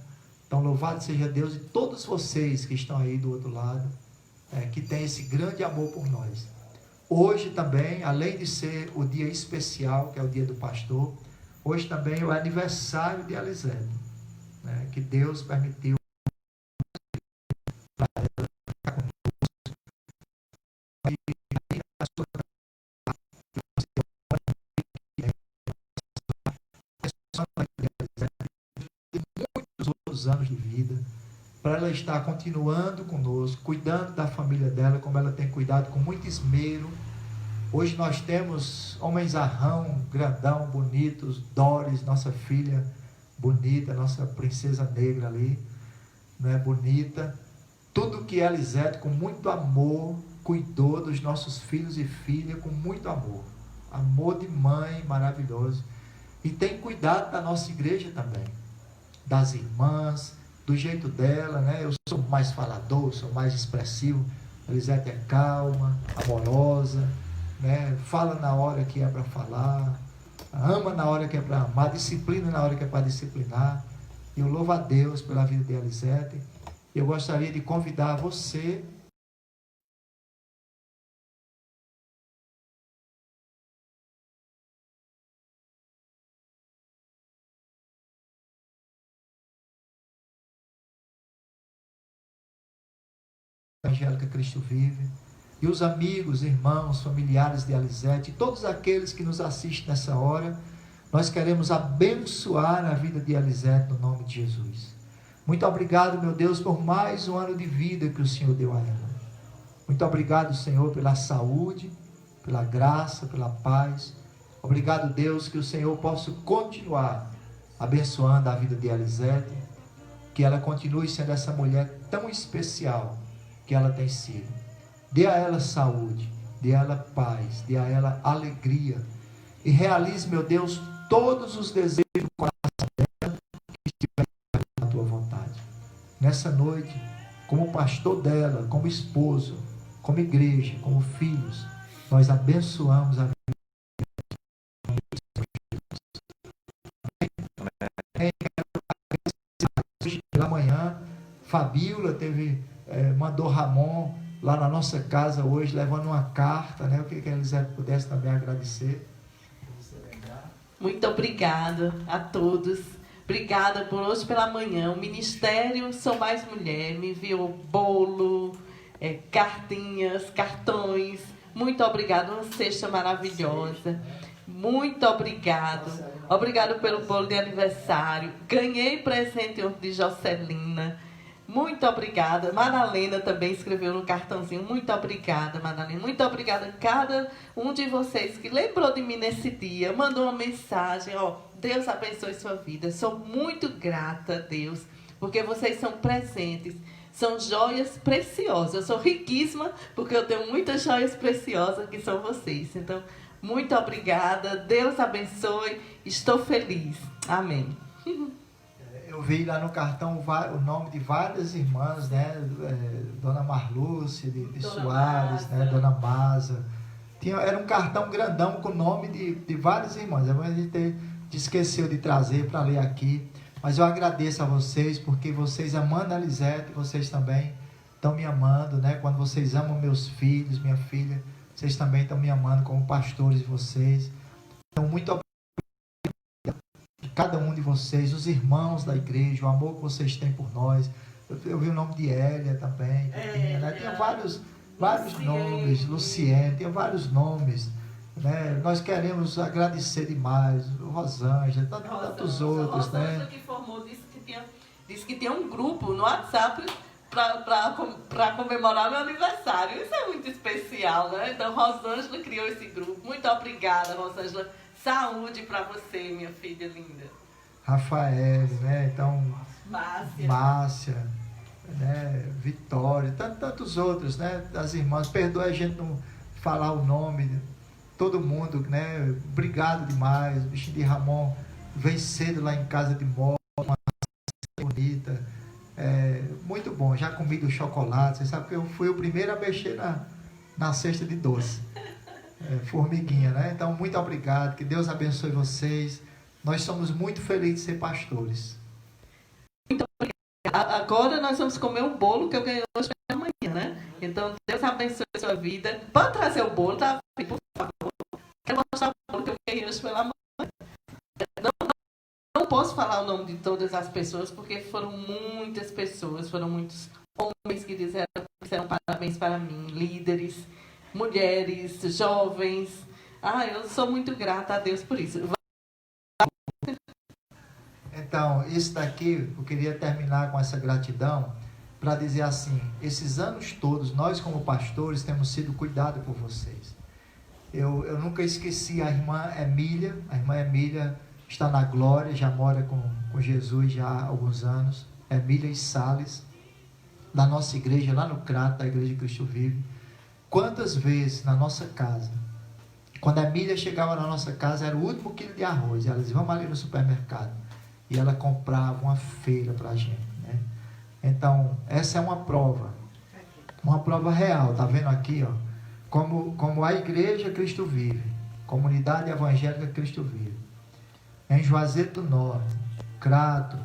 Então louvado seja Deus e todos vocês que estão aí do outro lado, que tem esse grande amor por nós. Hoje também, além de ser o dia especial, que é o dia do pastor, hoje também é o aniversário de Elisete, né, que Deus permitiu para ela ficar conosco. E muitos outros anos de vida, para ela estar continuando conosco, cuidando da família dela, como ela tem cuidado com muito esmero. Hoje nós temos homens arrão, grandão, bonitos, Doris, nossa filha bonita, nossa princesa negra ali, né, bonita. Tudo que Elisete, com muito amor, cuidou dos nossos filhos e filhas, com muito amor. Amor de mãe maravilhoso. E tem cuidado da nossa igreja também, das irmãs, do jeito dela, né? Eu sou mais falador, sou mais expressivo. Elisete é calma, amorosa, né? Fala na hora que é para falar, ama na hora que é para amar, disciplina na hora que é para disciplinar. E eu louvo a Deus pela vida de Elisete. Eu gostaria de convidar você Evangélica Cristo Vive, e os amigos, irmãos, familiares de Elisete, e todos aqueles que nos assistem nessa hora, nós queremos abençoar a vida de Elisete no nome de Jesus. Muito obrigado, meu Deus, por mais um ano de vida que o Senhor deu a ela. Muito obrigado, Senhor, pela saúde, pela graça, pela paz. Obrigado, Deus, que o Senhor possa continuar abençoando a vida de Elisete, que ela continue sendo essa mulher tão especial que ela tem sido. Dê a ela saúde, dê a ela paz, dê a ela alegria, e realize, meu Deus, todos os desejos do coração dela que estiverem na tua vontade. Nessa noite, como pastor dela, como esposo, como igreja, como filhos, nós abençoamos a vida hoje pela manhã. Fabíola mandou Ramon lá na nossa casa hoje, levando uma carta, né? Eu queria que a Elisete pudesse também agradecer. Muito obrigada a todos. Obrigada por hoje pela manhã. O Ministério Sou Mais Mulher me enviou bolo, cartinhas, cartões. Muito obrigada, uma cesta maravilhosa. Muito obrigado. Obrigado pelo bolo de aniversário. Ganhei presente de Jocelina. Muito obrigada. Madalena também escreveu no cartãozinho. Muito obrigada, Madalena. Muito obrigada a cada um de vocês que lembrou de mim nesse dia. Mandou uma mensagem. Deus abençoe sua vida. Sou muito grata a Deus, porque vocês são presentes. São joias preciosas. Eu sou riquíssima, porque eu tenho muitas joias preciosas que são vocês. Então, muito obrigada. Deus abençoe. Estou feliz. Amém. Eu vi lá no cartão o nome de várias irmãs, né? Dona Marlúcia de Soares, né? Dona Maza. Era um cartão grandão com o nome de várias irmãs. A gente esqueceu de trazer para ler aqui. Mas eu agradeço a vocês, porque vocês amando a Elisete, vocês também estão me amando, né? Quando vocês amam meus filhos, minha filha, vocês também estão me amando como pastores de vocês. Então, muito obrigado. cada um de vocês, os irmãos da igreja, o amor que vocês têm por nós. Eu vi o nome de Hélia também, né? Tinha vários nomes, Luciene, tinha vários nomes, né? Nós queremos agradecer demais, o Rosângela, tantos outros, né? Rosângela que formou, disse que tinha um grupo no WhatsApp para comemorar meu aniversário. Isso é muito especial, né? Então, Rosângela criou esse grupo. Muito obrigada, Rosângela. Saúde para você, minha filha linda. Rafael, né? Então, Márcia, né? Vitória, tantos outros, né? Das irmãs. Perdoa a gente não falar o nome de todo mundo, né? Obrigado demais. O bichinho de Ramon veio cedo lá em casa de moto, uma bonita. Muito bom. Já comi do chocolate. Você sabe que eu fui o primeiro a mexer na cesta de doce. Formiguinha, né? Então, muito obrigado. Que Deus abençoe vocês. Nós somos muito felizes de ser pastores. Muito obrigada. Agora nós vamos comer um bolo que eu ganhei hoje pela manhã, né? Então, Deus abençoe a sua vida. Pode trazer o bolo, tá? Por favor. Quero mostrar o bolo que eu ganhei hoje pela manhã. Não posso falar o nome de todas as pessoas, porque foram muitas pessoas, foram muitos homens que disseram parabéns para mim, líderes, mulheres, jovens. Eu sou muito grata a Deus por isso. Então, isso daqui, eu queria terminar com essa gratidão, para dizer assim, esses anos todos, nós como pastores temos sido cuidados por vocês. Eu nunca esqueci a irmã Emília está na glória, já mora com Jesus já há alguns anos, Emília e Salles, da nossa igreja, lá no Crato, da Igreja de Cristo Vive. Quantas vezes na nossa casa, quando a Emília chegava na nossa casa, era o último quilo de arroz, ela dizia, vamos ali no supermercado, e ela comprava uma feira para a gente, né? Então, essa é uma prova real, tá vendo aqui, ó, como a Igreja Cristo Vive, Comunidade Evangélica Cristo Vive, em Juazeiro do Norte, Crato,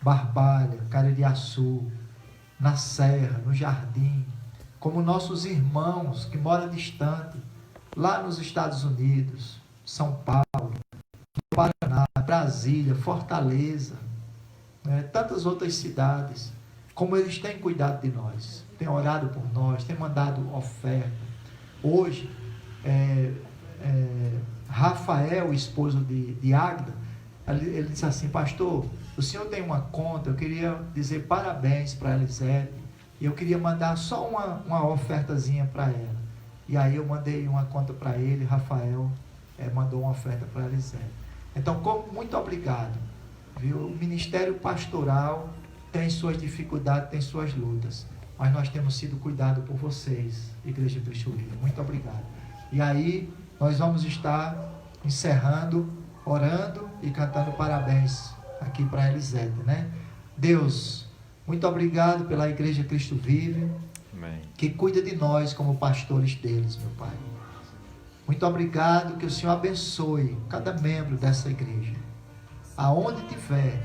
Barbalha, Caririaçu, na Serra, no Jardim, como nossos irmãos que moram distante, lá nos Estados Unidos, São Paulo, Paraná, Brasília, Fortaleza, né, tantas outras cidades, como eles têm cuidado de nós, têm orado por nós, têm mandado oferta. Hoje, Rafael, esposo de Águida, ele disse assim, pastor, o senhor tem uma conta, eu queria dizer parabéns para a Elisete, e eu queria mandar só uma ofertazinha para ela. E aí eu mandei uma conta para ele, Rafael mandou uma oferta para a Elisete. Então, muito obrigado. Viu? O ministério pastoral tem suas dificuldades, tem suas lutas, mas nós temos sido cuidados por vocês, Igreja Cristo Vive. Muito obrigado. E aí, nós vamos estar encerrando, orando e cantando parabéns aqui para a Elisete, né? Deus, muito obrigado pela Igreja Cristo Vive, amém, que cuida de nós como pastores deles, meu Pai. Muito obrigado, que o Senhor abençoe cada membro dessa igreja, aonde tiver.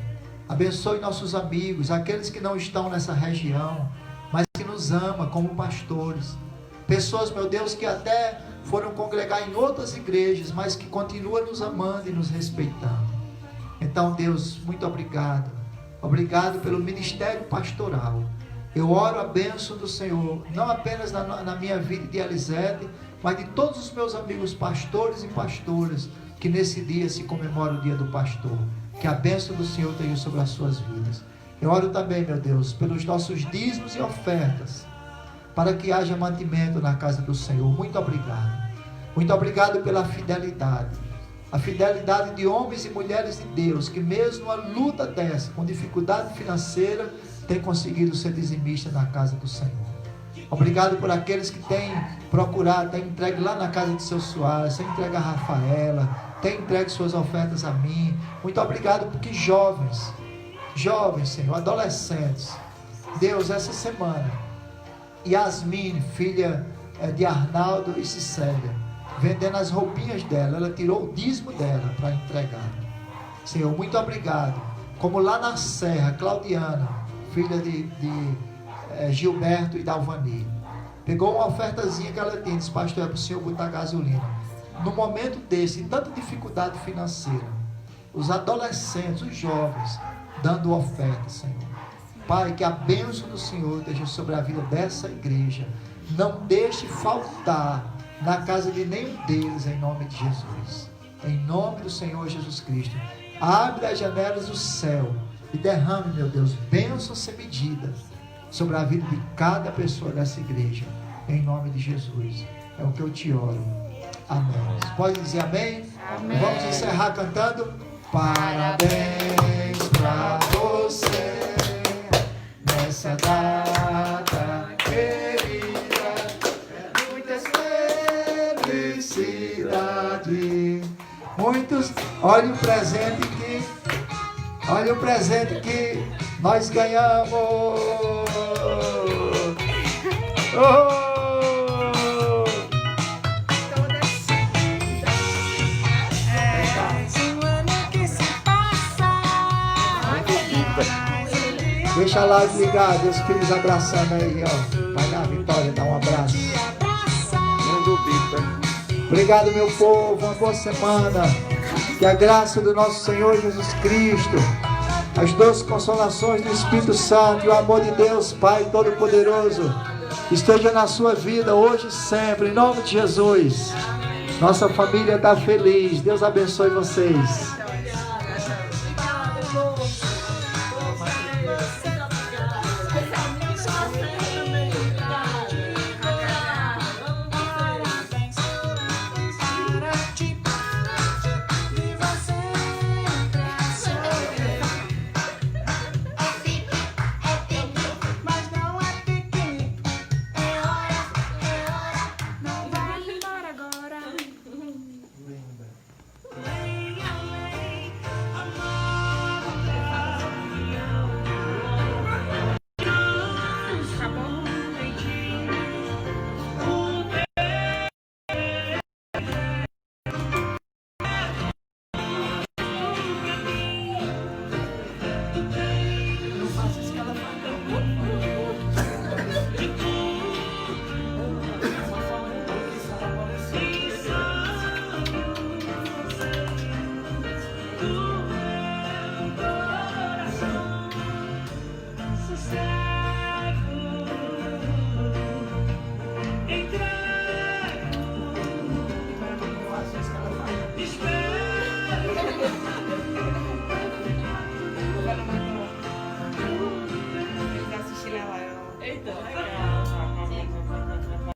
Abençoe nossos amigos, aqueles que não estão nessa região, mas que nos ama como pastores. Pessoas, meu Deus, que até foram congregar em outras igrejas, mas que continuam nos amando e nos respeitando. Então, Deus, muito obrigado. Obrigado pelo ministério pastoral. Eu oro a bênção do Senhor, não apenas na minha vida de Elisete, mas de todos os meus amigos pastores e pastoras, que nesse dia se comemora o dia do pastor. Que a bênção do Senhor tenha sobre as suas vidas. Eu oro também, meu Deus, pelos nossos dízimos e ofertas, para que haja mantimento na casa do Senhor. Muito obrigado. Muito obrigado pela fidelidade. A fidelidade de homens e mulheres de Deus, que mesmo a luta dessa, com dificuldade financeira, tem conseguido ser dizimista na casa do Senhor. Obrigado por aqueles que têm procurado, têm entregue lá na casa de seu Soares, têm entregue a Rafaela, têm entregue suas ofertas a mim. Muito obrigado porque jovens, Senhor, adolescentes, Deus, essa semana, Yasmin, filha de Arnaldo e Cicélia, vendendo as roupinhas dela, ela tirou o dízimo dela para entregar. Senhor, muito obrigado. Como lá na Serra, Claudiana, filha de Gilberto e Dalvani, pegou uma ofertazinha que ela tinha, disse, pastor, é para o senhor botar gasolina. No momento desse, tanta dificuldade financeira, os adolescentes, os jovens, dando oferta, Senhor. Pai, que a bênção do Senhor esteja sobre a vida dessa igreja. Não deixe faltar na casa de nenhum deles, em nome de Jesus. Em nome do Senhor Jesus Cristo. Abre as janelas do céu e derrame, meu Deus, bênção sem medida sobre a vida de cada pessoa dessa igreja. Em nome de Jesus. É o que eu te oro. Amém. Pode dizer amém? Amém. Vamos encerrar cantando. Parabéns pra você nessa data querida. Muitas felicidades. Muitos. Olha o presente que nós ganhamos. Oh! Deixa a live ligada, os filhos abraçando aí, ó. Vai lá, Vitória, dá um abraço. Não duvida. Obrigado, meu povo, uma boa semana. Que a graça do nosso Senhor Jesus Cristo, as doces consolações do Espírito Santo e o amor de Deus, Pai Todo-Poderoso, esteja na sua vida hoje e sempre, em nome de Jesus. Nossa família está feliz. Deus abençoe vocês. Acabou?